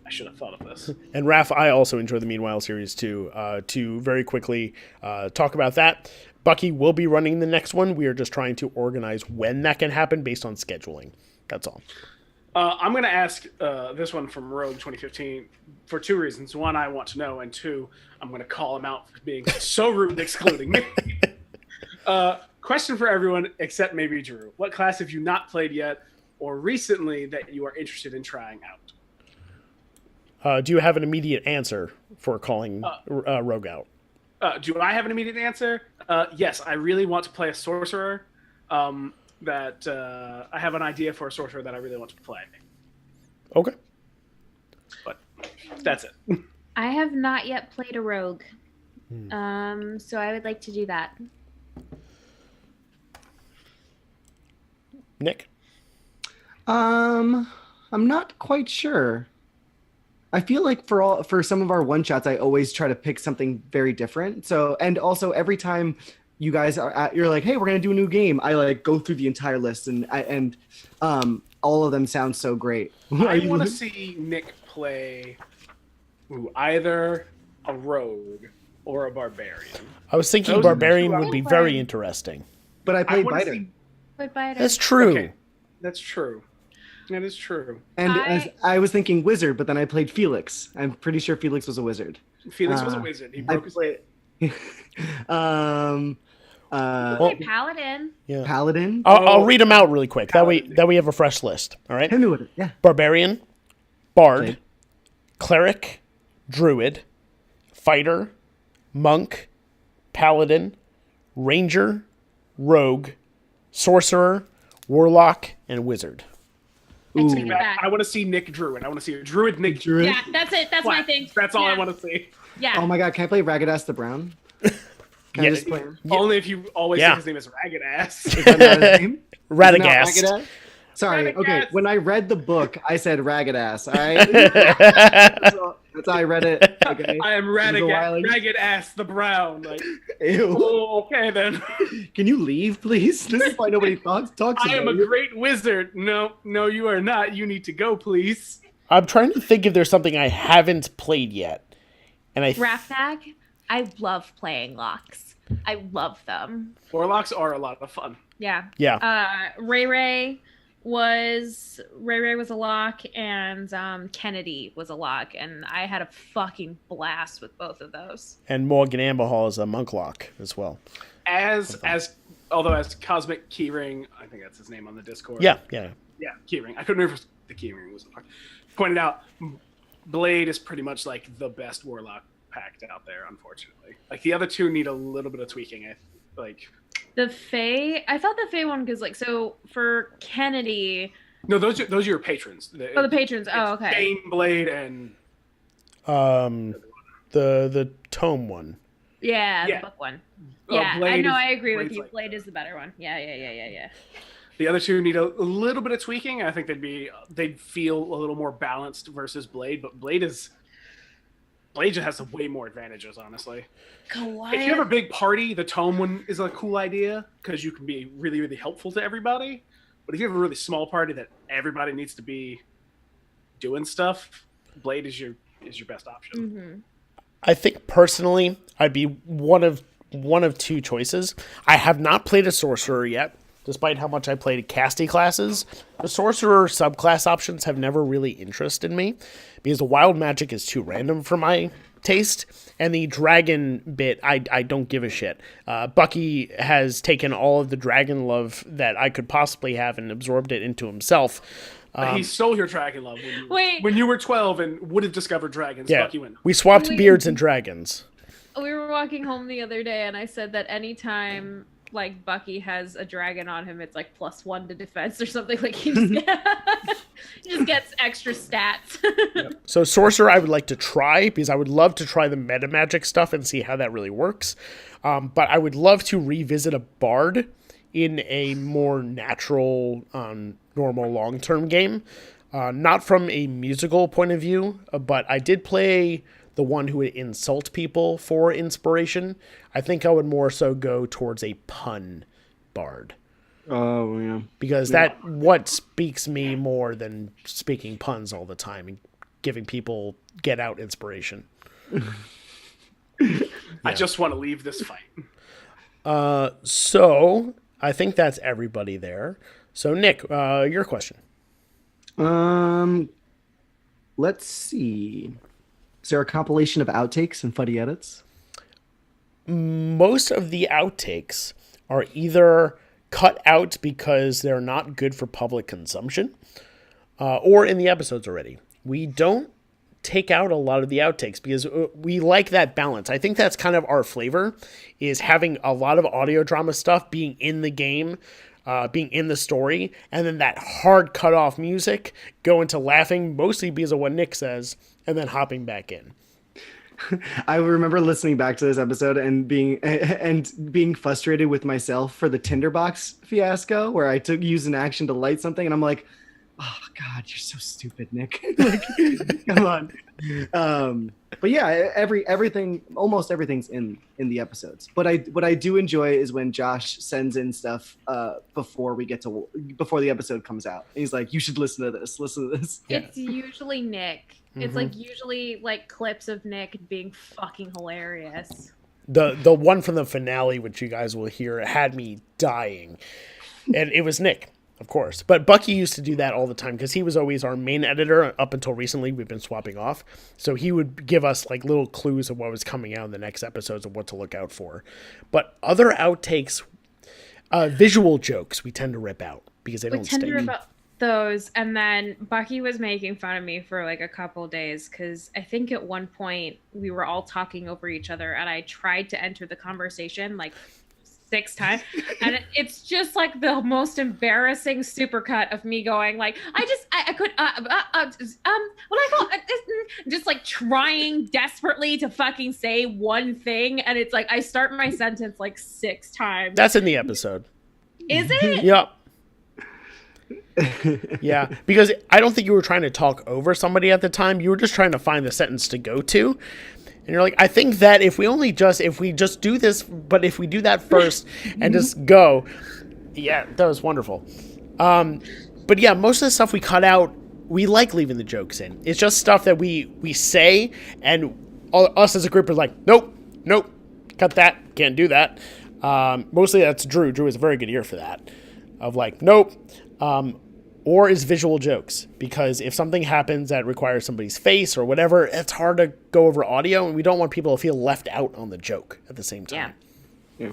I should have thought of this. And Raph, I also enjoy the Meanwhile series too. To very quickly talk about that, Bucky will be running the next one. We are just trying to organize when that can happen based on scheduling. That's all. I'm going to ask this one from Rogue 2015 for two reasons. One, I want to know, and two, I'm going to call him out for being so rude and excluding me. Question for everyone except maybe Drew. What class have you not played yet or recently that you are interested in trying out? Do you have an immediate answer for calling Rogue out? Do I have an immediate answer? Yes, I really want to play a sorcerer. I have an idea for a sorcerer that I really want to play. Okay. But that's it. I have not yet played a rogue. So I would like to do that. Nick? I'm not quite sure. I feel like for some of our one shots, I always try to pick something very different. So, and also every time you guys you're like, hey, we're gonna do a new game, I like go through the entire list and all of them sound so great. I want to see Nick play either a rogue or a barbarian. I was thinking barbarian would be very interesting. But I played Biter. That's true. Okay. That's true. That is true. And I was thinking wizard, but then I played Felix. I'm pretty sure Felix was a wizard. Felix was a wizard. He broke his leg. Paladin. Yeah. Paladin. I'll read them out really quick. Paladin. That we have a fresh list. All right. Hit me with it. Yeah. Barbarian, Bard, Played. Cleric, Druid, Fighter, Monk, Paladin, Ranger, Rogue, Sorcerer, Warlock, and Wizard. I take it back. I want to see Nick Druid. I want to see a Druid Nick Druid. Yeah, that's it. That's my thing. That's all I want to see. Yeah. Oh my god, can I play Ragged Ass the Brown? Can I just play him? Only if you always Yeah. say his name is Ragged Ass. Is that not his name? Radagast. Is it not Ragged Ass? Sorry. Ragged Okay. Ass. When I read the book, I said Ragged Ass. All right. That's how I read it. Okay. I am Ragged Ass the Brown. Like, Ew. oh, okay then. Can you leave, please? This is why nobody talks I am a about you. great wizard. No, you are not. You need to go, please. I'm trying to think if there's something I haven't played yet. And Raftag. I love playing locks. I love them. Warlocks are a lot of fun. Yeah. Yeah. Ray Ray was a lock, and Kennedy was a lock, and I had a fucking blast with both of those. And Morgan Amberhall is a Monklock as well. As Cosmic Keyring, I think that's his name on the Discord. Yeah. Keyring. I couldn't remember if the Keyring was a lock. Pointed out, Blade is pretty much like the best Warlock packed out there, unfortunately. Like the other two need a little bit of tweaking. The Fae, I thought the Fae one because like so for Kennedy. No, those are your patrons. The patrons. Oh, okay. Bane, Blade, and the tome one. Yeah, the book one. Yeah, Blade I agree with Blade's you. like- Blade is the better one. Yeah. The other two need a little bit of tweaking. I think they'd feel a little more balanced versus Blade, but Blade just has some way more advantages, honestly. Goliath. If you have a big party, the tome one is a cool idea because you can be really, really helpful to everybody. But if you have a really small party that everybody needs to be doing stuff, Blade is your best option. Mm-hmm. I think personally, I'd be one of two choices. I have not played a sorcerer yet. despite how much I played casty classes, the sorcerer subclass options have never really interested me because the wild magic is too random for my taste, and the dragon bit, I don't give a shit. Bucky has taken all of the dragon love that I could possibly have and absorbed it into himself. He stole your dragon love when you were 12 and would have discovered dragons. Yeah, Bucky went. we swapped beards and dragons. We were walking home the other day, and I said that anytime like Bucky has a dragon on him, it's like +1 to defense or something. Like he just gets extra stats. Yep. So sorcerer, I would like to try because I would love to try the meta magic stuff and see how that really works. But I would love to revisit a bard in a more natural, normal long-term game. Not from a musical point of view, but I did play the one who would insult people for inspiration. I think I would more so go towards a pun bard. Oh, yeah. Because that what speaks me more than speaking puns all the time and giving people get out inspiration. I just want to leave this fight. So I think that's everybody there. So Nick, your question. Let's see. Is there a compilation of outtakes and funny edits? Most of the outtakes are either cut out because they're not good for public consumption, or in the episodes already. We don't take out a lot of the outtakes because we like that balance. I think that's kind of our flavor, is having a lot of audio drama stuff being in the game, being in the story, and then that hard cut off music go into laughing mostly because of what Nick says, and then hopping back in. I remember listening back to this episode and being frustrated with myself for the tinderbox fiasco, where I used an action to light something, and I'm like, "Oh God, you're so stupid, Nick! Like, come on." But yeah, almost everything's in the episodes. But what I do enjoy is when Josh sends in stuff before the episode comes out. And he's like, "You should listen to this. Listen to this." Yeah. It's usually Nick. Mm-hmm. It's like usually like clips of Nick being fucking hilarious. The one from the finale, which you guys will hear, had me dying, and it was Nick, of course. But Bucky used to do that all the time because he was always our main editor up until recently. We've been swapping off, so he would give us like little clues of what was coming out in the next episodes and what to look out for. But other outtakes, visual jokes, we tend to rip out because they don't stay. Those, and then Bucky was making fun of me for like a couple days because I think at one point we were all talking over each other and I tried to enter the conversation like 6 times, and it's just like the most embarrassing supercut of me going like just like trying desperately to fucking say one thing, and it's like I start my sentence like 6 times. That's in the episode. Is it? Yep. Yeah, because I don't think you were trying to talk over somebody at the time. You were just trying to find the sentence to go to. And you're like, I think that if we just do this, but if we do that first and just go, yeah, that was wonderful. But yeah, most of the stuff we cut out, we like leaving the jokes in. It's just stuff that we say, and us as a group are like, nope, cut that, can't do that. Mostly that's Drew. Drew is a very good ear for that. Of like, nope. Or is visual jokes, because if something happens that requires somebody's face or whatever, it's hard to go over audio, and we don't want people to feel left out on the joke at the same time. Yeah.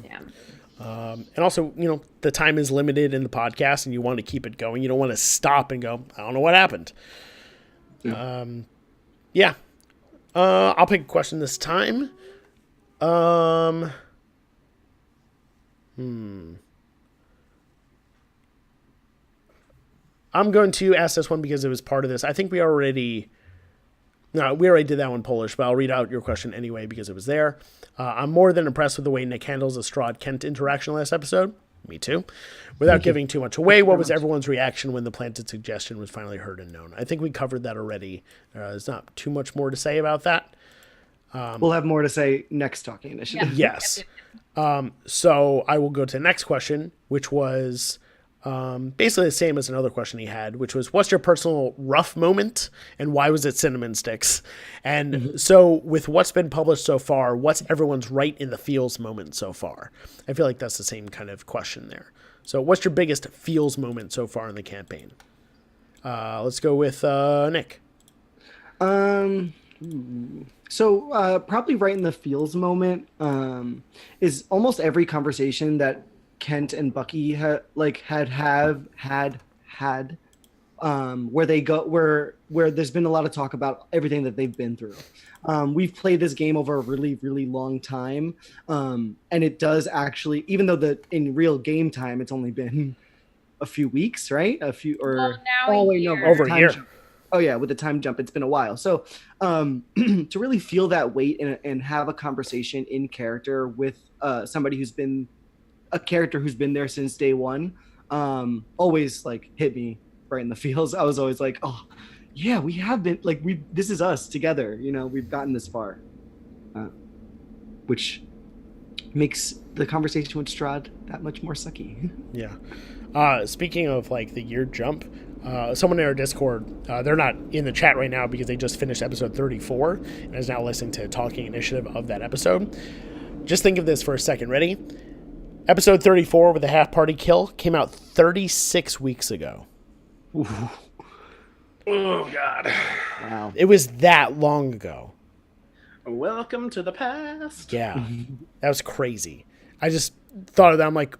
And also, the time is limited in the podcast, and you want to keep it going. You don't want to stop and go, I don't know what happened. Yeah. I'll pick a question this time. I'm going to ask this one because it was part of this. I think we already did that one Polish, but I'll read out your question anyway because it was there. I'm more than impressed with the way Nick handles the Strahd-Kent interaction last episode. Me too. Without giving too much away, what was everyone's reaction when the planted suggestion was finally heard and known? I think we covered that already. There's not too much more to say about that. We'll have more to say next Talking Initiative. Yes. So I will go to the next question, which was basically the same as another question he had, which was, what's your personal rough moment and why was it cinnamon sticks? And so with what's been published so far, what's everyone's right in the feels moment so far? I feel like that's the same kind of question there. So what's your biggest feels moment so far in the campaign? Let's go with Nick. So probably right in the feels moment is almost every conversation that Kent and Bucky had where they go where there's been a lot of talk about everything that they've been through. We've played this game over a really, really long time, and it does actually, even though in real game time it's only been a few weeks, right? A few or now a year. Over a year. Oh yeah, with the time jump, it's been a while. So to really feel that weight and have a conversation in character with somebody who's been a character who's been there since day one, always like hit me right in the feels. I was always like, oh yeah, we have been like this is us together. You know, we've gotten this far, which makes the conversation with Strahd that much more sucky. Yeah. Speaking of like the year jump, someone in our Discord, they're not in the chat right now because they just finished episode 34 and is now listening to Talking Initiative of that episode. Just think of this for a second. Ready? Episode 34 with the half party kill came out 36 weeks ago. Ooh. Oh, God. Wow. It was that long ago. Welcome to the past. Yeah. That was crazy. I just thought of that. I'm like,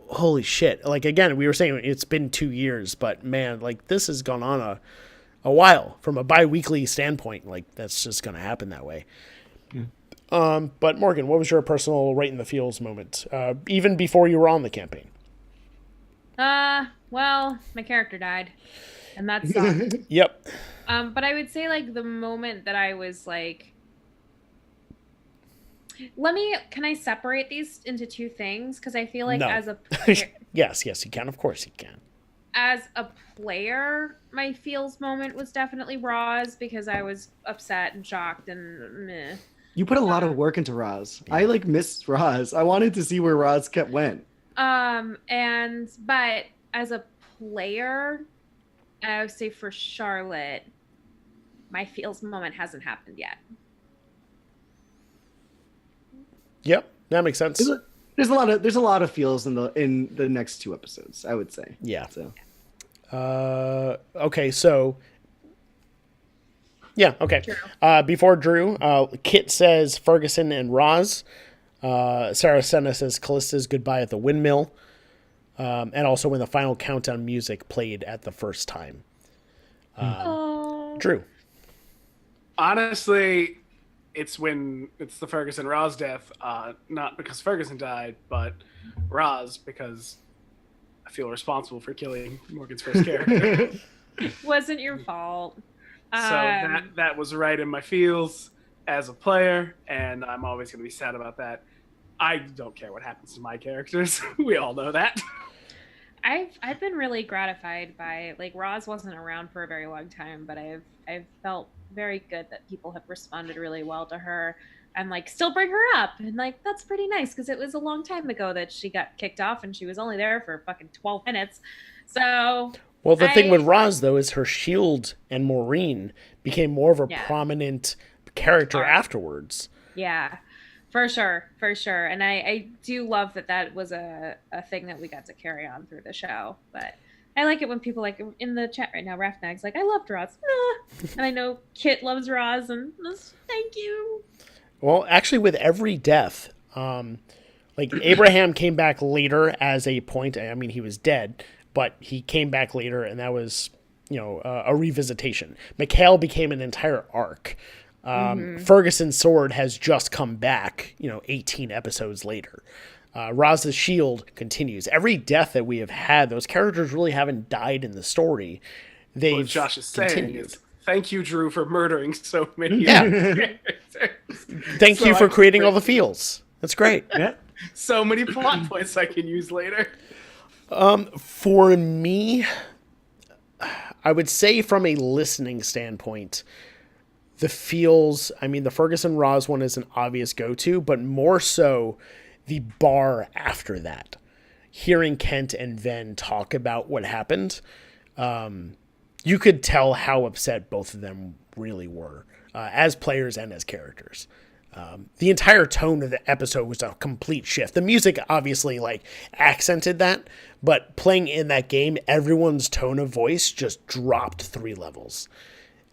holy shit. Like, again, we were saying it's been 2 years, but man, like this has gone on a while from a bi-weekly standpoint. Like that's just going to happen that way. But Morgan, what was your personal right in the feels moment? Even before you were on the campaign? Well, my character died, and that sucked. Yep. But I would say like the moment that I was like, can I separate these into two things? Because I feel like No. as a player, yes, you can. Of course you can. as a player, my feels moment was definitely Roz because I was upset and shocked and meh. You put a lot of work into Roz. I like missed Roz. I wanted to see where Roz went. But as a player, I would say for Charlotte, my feels moment hasn't happened yet. Yep, that makes sense. There's a lot of feels in the next two episodes, I would say. Yeah. So. Okay, so yeah, okay. Before Drew, Kit says Ferguson and Roz. Sarah Senna says Callista's goodbye at the windmill. And also when the final countdown music played at the first time. Drew. Honestly, it's the Ferguson Roz death, not because Ferguson died, but Roz because I feel responsible for killing Morgan's first character. Wasn't your fault. So that was right in my feels as a player, and I'm always going to be sad about that. I don't care what happens to my characters. We all know that. I've been really gratified by like Roz wasn't around for a very long time, but I've felt very good that people have responded really well to her and like still bring her up, and like that's pretty nice because it was a long time ago that she got kicked off and she was only there for fucking 12 minutes. So well, the thing with Roz though is her shield and Maureen became more of a prominent character afterwards. Yeah. For sure. And I do love that was a thing that we got to carry on through the show. But I like it when people like in the chat right now, Rafnag's like, I loved Roz. And I know Kit loves Roz, and thank you. Well, actually, with every death, like Abraham came back later as a point. I mean, he was dead, but he came back later, and that was, a revisitation. Mikhail became an entire arc. Ferguson's sword has just come back, 18 episodes later. Roz's shield continues. Every death that we have had, those characters really haven't died in the story. They've what Josh is continued. saying is, thank you, Drew, for murdering so many. Yeah. Thank you for creating all the feels. That's great. Yeah. So many plot points I can use later. For me, I would say from a listening standpoint, the feels, I mean, the Ferguson Roz one is an obvious go-to, but more so the bar after that. Hearing Kent and Ven talk about what happened, you could tell how upset both of them really were, as players and as characters. The entire tone of the episode was a complete shift. The music obviously like accented that, but playing in that game, everyone's tone of voice just dropped 3 levels.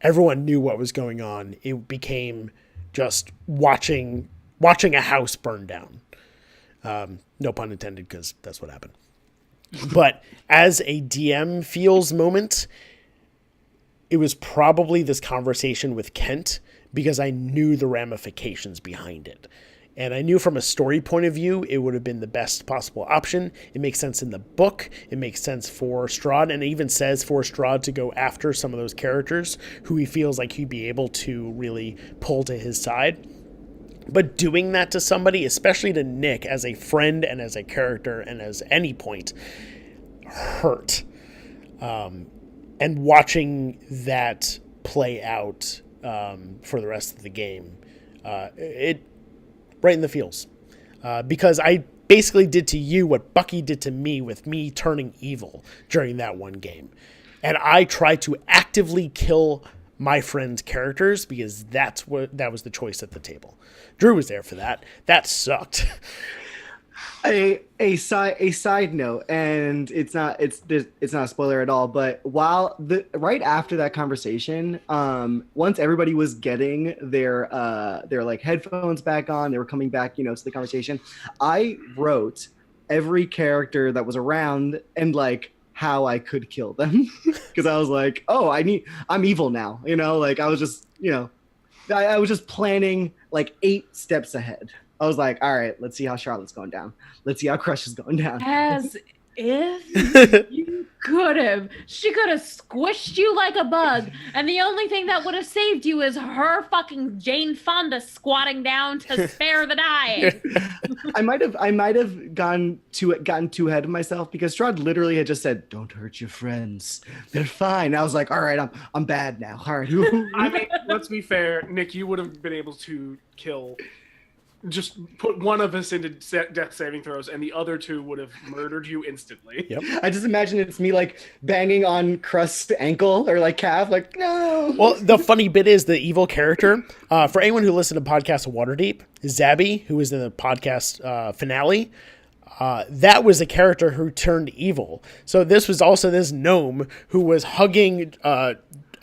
Everyone knew what was going on. It became just watching a house burn down. No pun intended, because that's what happened. But as a DM feels moment, it was probably this conversation with Kent, because I knew the ramifications behind it. And I knew from a story point of view, it would have been the best possible option. It makes sense in the book. It makes sense for Strahd. And it even says for Strahd to go after some of those characters who he feels like he'd be able to really pull to his side. But doing that to somebody, especially to Nick, as a friend and as a character and as any point, hurt. And watching that play out for the rest of the game, it right in the feels, because I basically did to you what Bucky did to me with me turning evil during that one game, and I tried to actively kill my friend's characters because that was the choice at the table. Drew was there for that. That sucked. A side note, and it's not a spoiler at all, but right after that conversation, once everybody was getting their like headphones back on, they were coming back, to the conversation, I wrote every character that was around and like how I could kill them, because I was like, oh, I'm evil now, like I was just I was just planning like 8 steps ahead. I was like, all right, let's see how Charlotte's going down. Let's see how Crush is going down. As if you could have. She could have squished you like a bug, and the only thing that would have saved you is her fucking Jane Fonda squatting down to spare the dying. I might have gotten too ahead of myself, because Strahd literally had just said, "Don't hurt your friends. They're fine." I was like, all right, I'm bad now. All right. I mean, let's be fair, Nick. You would have been able to kill. Just put one of us into death saving throws, and the other 2 would have murdered you instantly. Yep. I just imagine it's me like banging on Crust's ankle or like calf, like, no. Well, the funny bit is the evil character. For anyone who listened to podcast of Waterdeep, Zabby, who was in the podcast finale, that was a character who turned evil. So this was also this gnome who was hugging.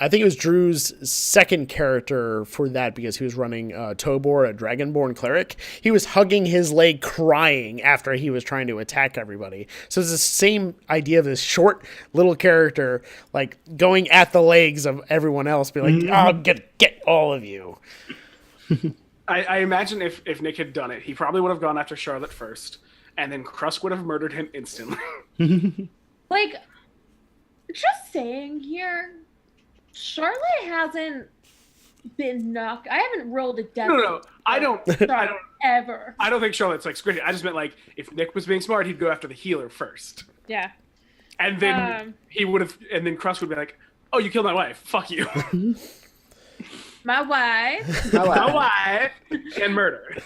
I think it was Drew's second character for that, because he was running Tobor, a Dragonborn cleric. He was hugging his leg, crying after he was trying to attack everybody. So it's the same idea of this short little character, like going at the legs of everyone else, be like, "I'll get all of you." I imagine if Nick had done it, he probably would have gone after Charlotte first, and then Crust would have murdered him instantly. Like, just saying here, Charlotte hasn't been knocked. I haven't rolled a death. No. I don't ever. I don't think Charlotte's like squishy. I just meant like if Nick was being smart, he'd go after the healer first. Yeah. And then he would have, and then Crust would be like, "Oh, you killed my wife. Fuck you." My wife. My wife and murder.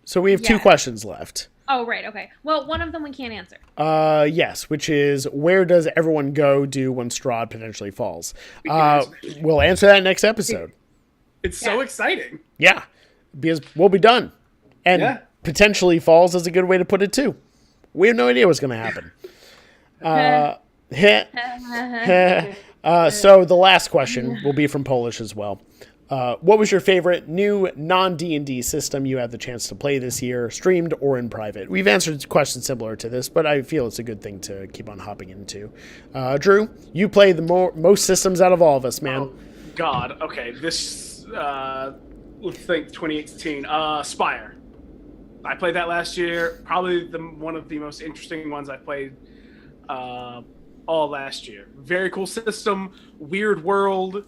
So we have 2 questions left. Oh, right. Okay. Well, one of them we can't answer. Yes, which is, where does everyone go when Strahd potentially falls? We'll answer that next episode. It's so exciting. Yeah, because we'll be done. And potentially falls is a good way to put it, too. We have no idea what's going to happen. So the last question will be from Polish as well. What was your favorite new non-D&D system you had the chance to play this year, streamed or in private? We've answered questions similar to this, but I feel it's a good thing to keep on hopping into. Drew, you play the most systems out of all of us, man. Oh, God. Okay, this, let's think 2018. Spire. I played that last year. Probably one of the most interesting ones I played all last year. Very cool system, weird world.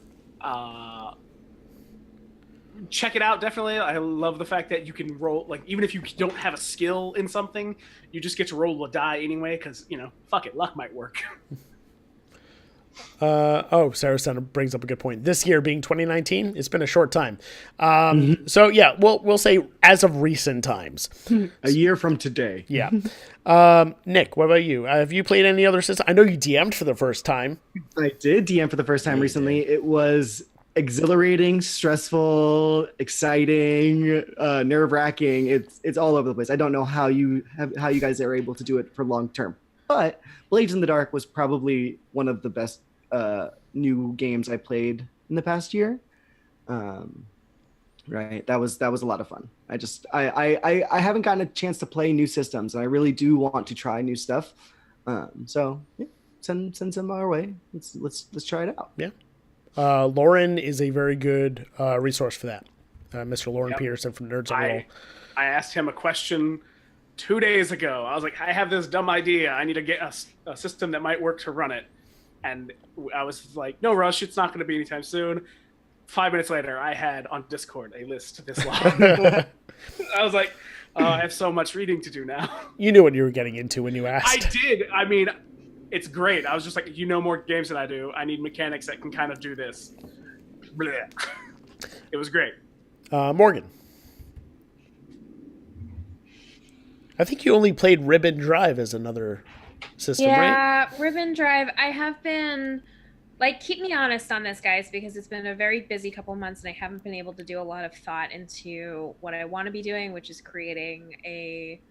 Check it out, definitely. I love the fact that you can roll, like, even if you don't have a skill in something, you just get to roll a die anyway, because, fuck it, luck might work. Sarah Center brings up a good point. This year being 2019, it's been a short time. So, yeah, we'll say as of recent times. A year from today. Yeah. Nick, what about you? Have you played any other system? I know you DM'd for the first time. I did DM for the first time recently. It was exhilarating, stressful, exciting, nerve-wracking. It's all over the place. I don't know how you guys are able to do it for long term. But Blades in the Dark was probably one of the best new games I played in the past year. Right, that was a lot of fun. I haven't gotten a chance to play new systems, and I really do want to try new stuff. So yeah, send some our way. Let's try it out. Yeah. Lauren is a very good resource for that. Mr. Lauren Peterson from Nerds on Roll. I asked him a question 2 days ago. I was like, I have this dumb idea. I need to get a system that might work to run it. And I was like, no rush. It's not going to be anytime soon. 5 minutes later, I had on Discord a list this long. I was like, I have so much reading to do now. You knew what you were getting into when you asked. I did. I mean, it's great. I was just like, you know more games than I do. I need mechanics that can kind of do this. Blech. It was great. Morgan. I think you only played Ribbon Drive as another system, right? Yeah, Ribbon Drive. I have been, keep me honest on this, guys, because it's been a very busy couple months and I haven't been able to do a lot of thought into what I want to be doing, which is creating a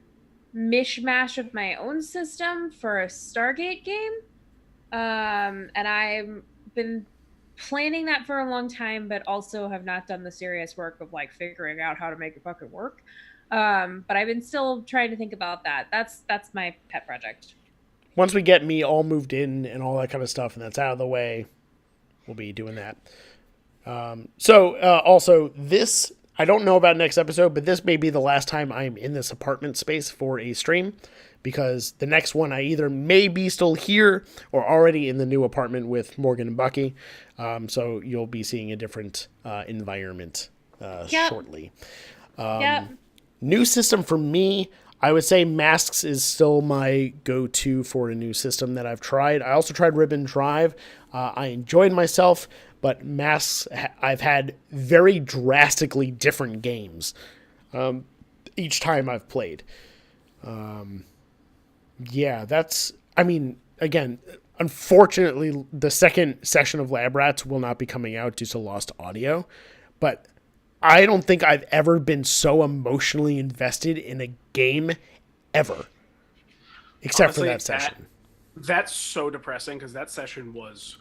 mishmash of my own system for a Stargate game. And I've been planning that for a long time, but also have not done the serious work of figuring out how to make it fucking work. But I've been still trying to think about that. That's my pet project. Once we get me all moved in and all that kind of stuff, and that's out of the way, we'll be doing that. Also, this, I don't know about next episode, but this may be the last time I'm in this apartment space for a stream, because the next one I either may be still here or already in the new apartment with Morgan and Bucky. So you'll be seeing a different environment shortly. New system for me, I would say Masks is still my go-to for a new system that I've tried. I also tried Ribbon Drive. I enjoyed myself, but Masks, I've had very drastically different games each time I've played. Again, unfortunately, the second session of Lab Rats will not be coming out due to lost audio, but I don't think I've ever been so emotionally invested in a game ever, except Honestly, for that session. That's so depressing because that session was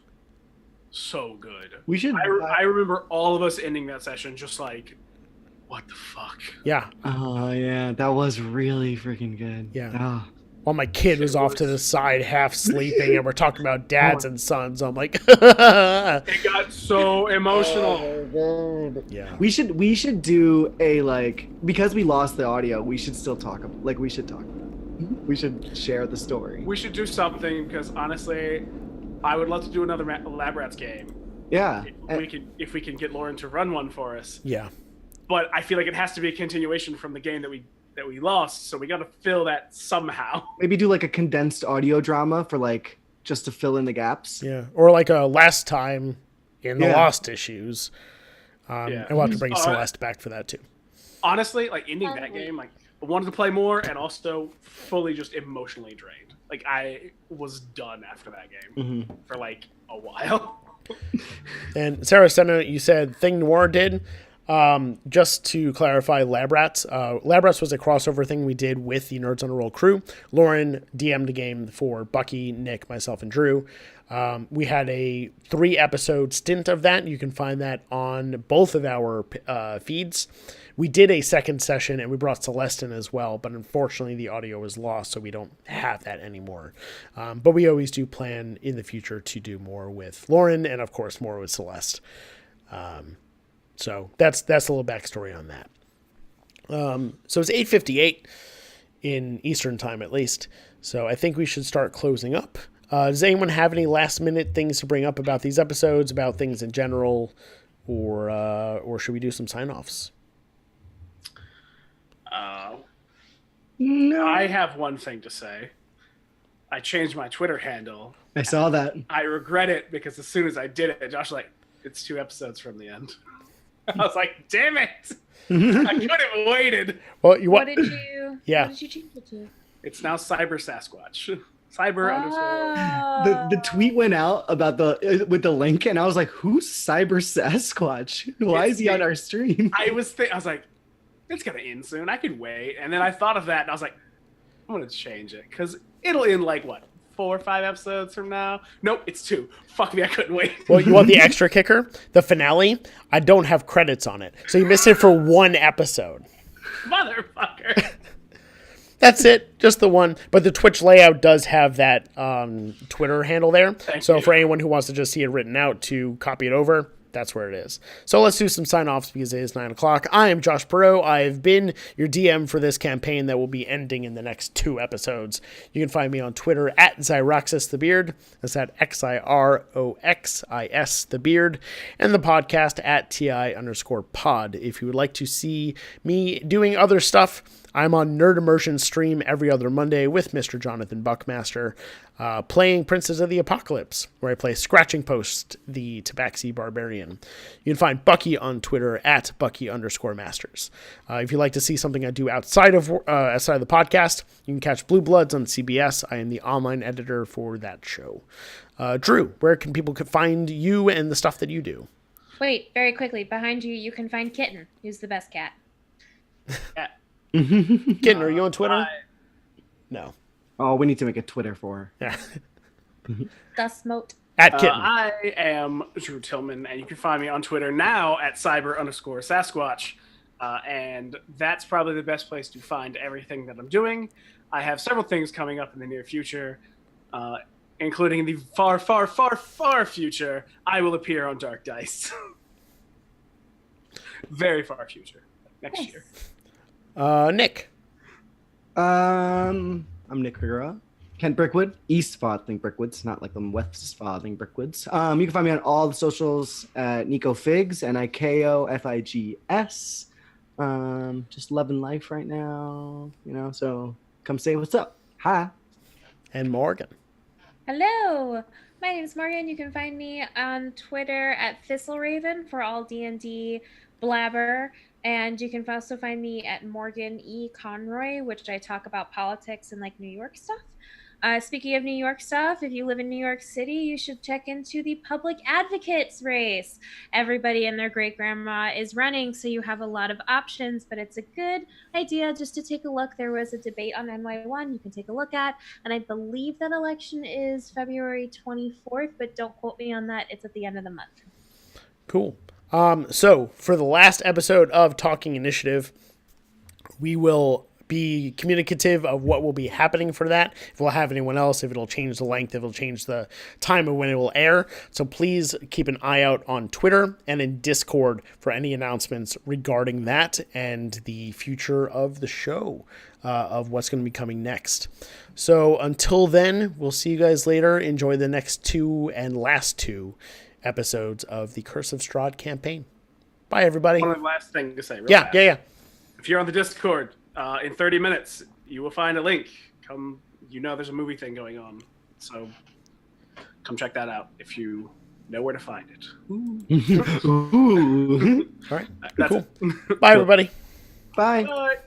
so good. We should. I remember all of us ending that session just like, what the fuck? Yeah. Oh yeah, that was really freaking good. Yeah. Oh. While my kid was off to the side, half sleeping, and we're talking about dads and sons, I'm like, it got so emotional. Yeah. We should do a because we lost the audio. We should still talk. We should talk. We should share the story. We should do something because honestly, I would love to do another Lab Rats game. Yeah. If we can get Lauren to run one for us. Yeah. But I feel like it has to be a continuation from the game that we lost, so we got to fill that somehow. Maybe do a condensed audio drama for just to fill in the gaps. Yeah. Or a last time in the Lost issues. And we'll have to bring Celeste back for that too. Honestly, ending that game, I wanted to play more and also fully just emotionally drained. I was done after that game for a while. And Sarah Senna, you said Thing Noir did. Just to clarify, Lab Rats. Lab Rats was a crossover thing we did with the Nerds on a Roll crew. Lauren DM'd the game for Bucky, Nick, myself, and Drew. We had a 3-episode stint of that. You can find that on both of our feeds. We did a second session, and we brought Celeste in as well, but unfortunately the audio was lost, so we don't have that anymore. But we always do plan in the future to do more with Lauren, and of course more with Celeste. So that's a little backstory on that. So it's 8:58 in Eastern time, at least. So I think we should start closing up. Does anyone have any last minute things to bring up about these episodes, about things in general, or should we do some sign offs? No. I have one thing to say. I changed my Twitter handle. I saw that. I regret it because as soon as I did it, Josh was like, it's 2 episodes from the end. I was like, damn it! I could have waited. Well, What did you change it to? It's now Cyber Sasquatch. Cyber underscore. The tweet went out about with the link, and I was like, "Who's Cyber Sasquatch? Why is he on our stream?" I was like, it's gonna end soon. I could wait. And then I thought of that, and I was like, I'm gonna change it because it'll end like what, 4 or 5 episodes from now? Nope, it's 2. Fuck me, I couldn't wait. Well, you want the extra kicker? The finale, I don't have credits on it. So you missed it for 1 episode. Motherfucker. That's it, just the one. But the Twitch layout does have that Twitter handle there. Thank So you. for anyone who wants to just see it written out to copy it over, that's where it is. So let's do some sign-offs because it is 9 o'clock. I am Josh Perault. I have been your DM for this campaign that will be ending in the next 2 episodes. You can find me on Twitter at XyroxisTheBeard. That's at XIROXIS the Beard. And the podcast at TI_pod. If you would like to see me doing other stuff, I'm on Nerd Immersion stream every other Monday with Mr. Jonathan Buckmaster, playing Princes of the Apocalypse, where I play Scratching Post, the Tabaxi Barbarian. You can find Bucky on Twitter at Bucky_Masters. If you'd like to see something I do outside of the podcast, you can catch Blue Bloods on CBS. I am the online editor for that show. Drew, where can people find you and the stuff that you do? Wait, very quickly. Behind you, you can find Kitten, who's the best cat. Yeah. Kitten, are you on Twitter? No. Oh, we need to make a Twitter for her. Yeah. The Smote. At Kitten. I am Drew Tillman, and you can find me on Twitter now at cyber_Sasquatch. And that's probably the best place to find everything that I'm doing. I have several things coming up in the near future, including the far, far, far, far future. I will appear on Dark Dice. Very far future. Next year. Nick. I'm Nick Figueroa. Kent Brickwood, East Fodling Brickwoods, not like the West Fodling Brickwoods. You can find me on all the socials at Nico Figs, NIKOFIGS. Just loving life right now, so come say what's up. Hi. And Morgan. Hello, my name is Morgan. You can find me on Twitter at ThistleRaven for all D&D blabber. And you can also find me at Morgan E. Conroy, which I talk about politics and like New York stuff. Speaking of New York stuff, if you live in New York City, you should check into the public advocates race. Everybody and their great grandma is running, so you have a lot of options, but it's a good idea just to take a look. There was a debate on NY1 you can take a look at, and I believe that election is February 24th, but don't quote me on that. It's at the end of the month. Cool. So for the last episode of Talking Initiative, we will be communicative of what will be happening for that. If we'll have anyone else, if it'll change the length, if it'll change the time of when it will air. So please keep an eye out on Twitter and in Discord for any announcements regarding that and the future of the show, of what's going to be coming next. So until then, we'll see you guys later. Enjoy the next 2 and last 2 episodes of the Curse of Strahd campaign. Bye, everybody. One last thing to say. Yeah. If you're on the Discord, in 30 minutes, you will find a link. Come, there's a movie thing going on. So come check that out if you know where to find it. Ooh. All right. That's Cool. it. Bye, everybody. Bye. Bye.